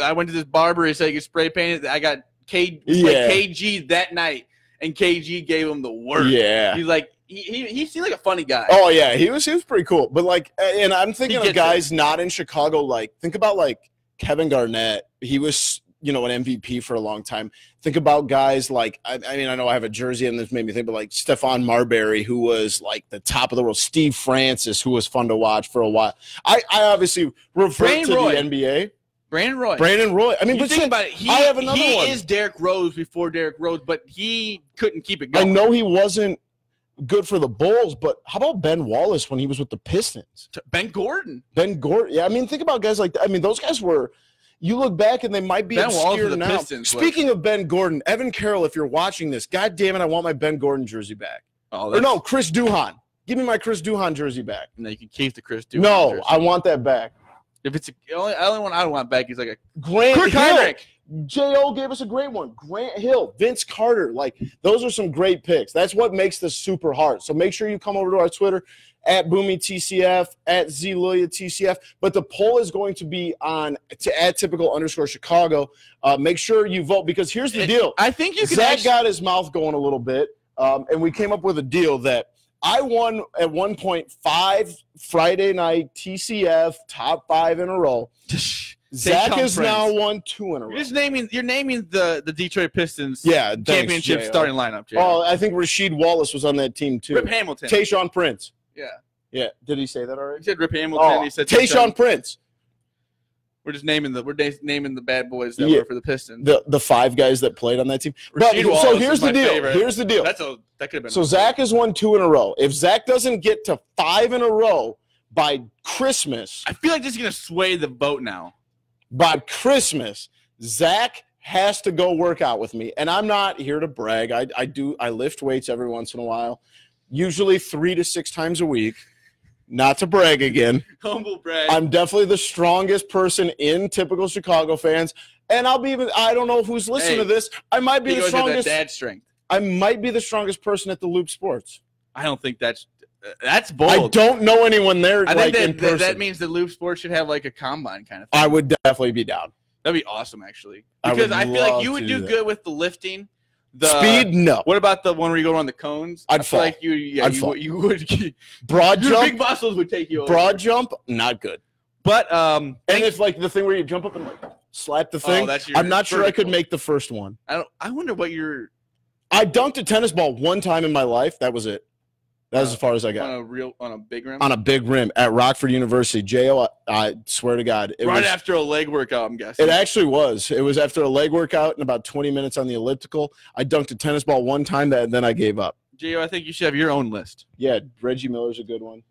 I went to this barber. He said he could spray paint it. I got KG that night, and KG gave him the work. Yeah, he's like he seemed like a funny guy. Oh yeah, he was pretty cool. But like, and I'm thinking of guys not in Chicago. Like, think about like Kevin Garnett. He was an MVP for a long time. Think about guys like I mean I know I have a jersey and this made me think, but like Stephon Marbury, who was like the top of the world. Steve Francis, who was fun to watch for a while. I obviously revert to the NBA. Brandon Roy. I mean, but think about it. I have another one. He is Derrick Rose before Derrick Rose, but he couldn't keep it going. I know he wasn't good for the Bulls, but how about Ben Wallace when he was with the Pistons? Ben Gordon. Yeah, I mean, think about guys like that. I mean, those guys were. You look back and they might be obscure now. Speaking of Ben Gordon, Evan Carroll, if you're watching this, God damn it, I want my Ben Gordon jersey back. Or no, Chris Duhon. Give me my Chris Duhon jersey back. No, you can keep the Chris Duhon. No, jersey. I want that back. If it's the only one I don't want back is like a Grant Hill. J.O. gave us a great one. Grant Hill, Vince Carter. Like, those are some great picks. That's what makes this super hard. So make sure you come over to our Twitter, @BoomyTCF, @ZLiliaTCF. But the poll is going to be on @typical_Chicago. Make sure you vote because here's the deal. I think you can Zach got his mouth going a little bit, and we came up with a deal that I won at one point 5 Friday night TCF top 5 in a row. Zach has now won 2 in a row. You're naming the Detroit Pistons championship starting lineup. Jay. Oh, I think Rasheed Wallace was on that team too. Rip Hamilton. Tayshaun Prince. Yeah. Did he say that already? He said Rip Hamilton. He said Tayshaun Prince. We're just naming the bad boys that were for the Pistons. The 5 guys that played on that team. So here's the deal. Favorite. Here's the deal. That could have been. So Zach has won 2 in a row. If Zach doesn't get to 5 in a row by Christmas, I feel like this is gonna sway the vote now. By Christmas, Zach has to go work out with me. And I'm not here to brag. I lift weights every once in a while, usually 3 to 6 times a week. Not to brag again. Humble brag. I'm definitely the strongest person in typical Chicago fans. And I don't know who's listening to this. I might be the strongest. Dad strength. I might be the strongest person at the Loop Sports. I don't think that's bold. I don't know anyone there. I think that means that Loop Sports should have like a combine kind of thing. I would definitely be down. That'd be awesome, actually. Because I feel like you would do good with the lifting. Speed, no. What about the one where you go around the cones? I'd fall. Like I'd fall. You would. Broad your jump. Big muscles would take you over. Broad jump, not good. But and it's like the thing where you jump up and like slap the thing. I'm not sure I could make the first one. I wonder what your. I dunked a tennis ball one time in my life. That was it. That was as far as I got. On a big rim? On a big rim at Rockford University. J.O., I swear to God. It was after a leg workout, I'm guessing. It actually was. It was after a leg workout and about 20 minutes on the elliptical. I dunked a tennis ball one time, and then I gave up. J.O., I think you should have your own list. Yeah, Reggie Miller's a good one.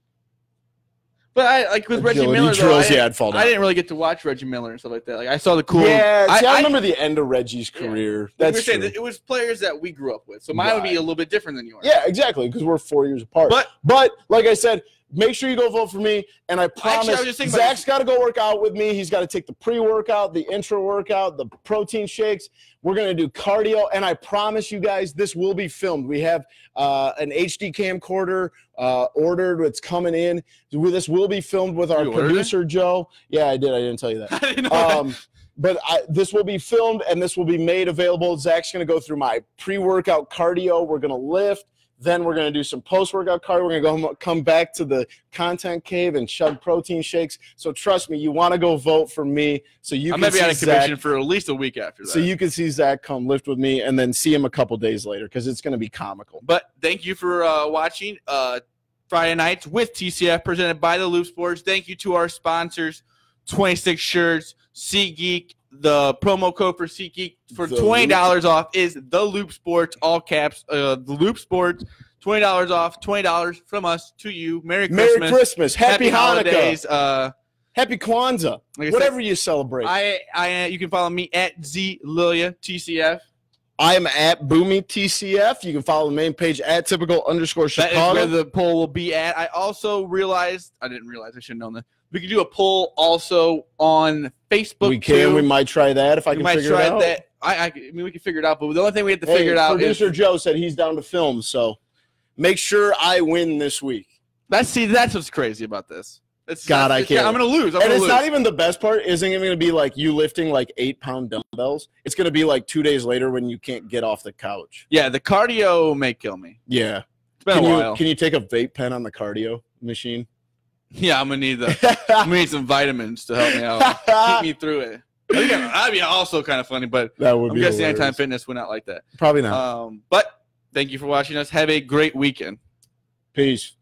But with Reggie Miller, I'd fall down. I didn't really get to watch Reggie Miller and stuff like that. Like I saw the cool. Yeah, I remember the end of Reggie's career. Yeah. That's true. It was players that we grew up with, so mine would be a little bit different than yours. Yeah, exactly, because we're 4 years apart. But like I said, make sure you go vote for me, and I promise Zach's got to go work out with me. He's got to take the pre-workout, the intro workout, the protein shakes. We're going to do cardio, and I promise you guys this will be filmed. We have an HD camcorder ordered. It's coming in. This will be filmed with our producer, Joe. Yeah, I did. I didn't tell you that. I didn't know that. But this will be filmed, and this will be made available. Zach's going to go through my pre-workout cardio. We're going to lift. Then we're going to do some post-workout cardio. We're going to come back to the content cave and chug protein shakes. So trust me, you want to go vote for me so you can see Zach. I'm going to be out of commission for at least a week after that. So you can see Zach come lift with me and then see him a couple days later because it's going to be comical. But thank you for watching Friday Nights with TCF presented by the Loop Sports. Thank you to our sponsors, 26 shirts, SeatGeek. The promo code for SeatGeek for $20 off is the Loop Sports, all caps. The Loop Sports, $20 off, $20 from us to you. Merry Christmas. Merry Christmas. Happy Hanukkah. Holidays. Happy Kwanzaa. Like whatever you celebrate. You can follow me at ZLilia TCF. I am at Boomy TCF. You can follow the main page at typical_Chicago. That is where the poll will be at. I also realized, I should have known that. We can do a poll also on Facebook. We can. Too. We might try that if I can figure it out. I mean, we can figure it out, but the only thing we have to figure it out producer is. Producer Joe said he's down to film, so make sure I win this week. That's what's crazy about this. I can't. I'm going to lose. It's not even the best part. Isn't even going to be like you lifting like 8-pound dumbbells. It's going to be like 2 days later when you can't get off the couch. Yeah, the cardio may kill me. Yeah. It's been a while. Can you take a vape pen on the cardio machine? Yeah, I'm gonna need some vitamins to help me out, keep me through it. That'd be also kind of funny, but I'm guessing Anytime Fitness would not like that. Probably not. But thank you for watching us. Have a great weekend. Peace.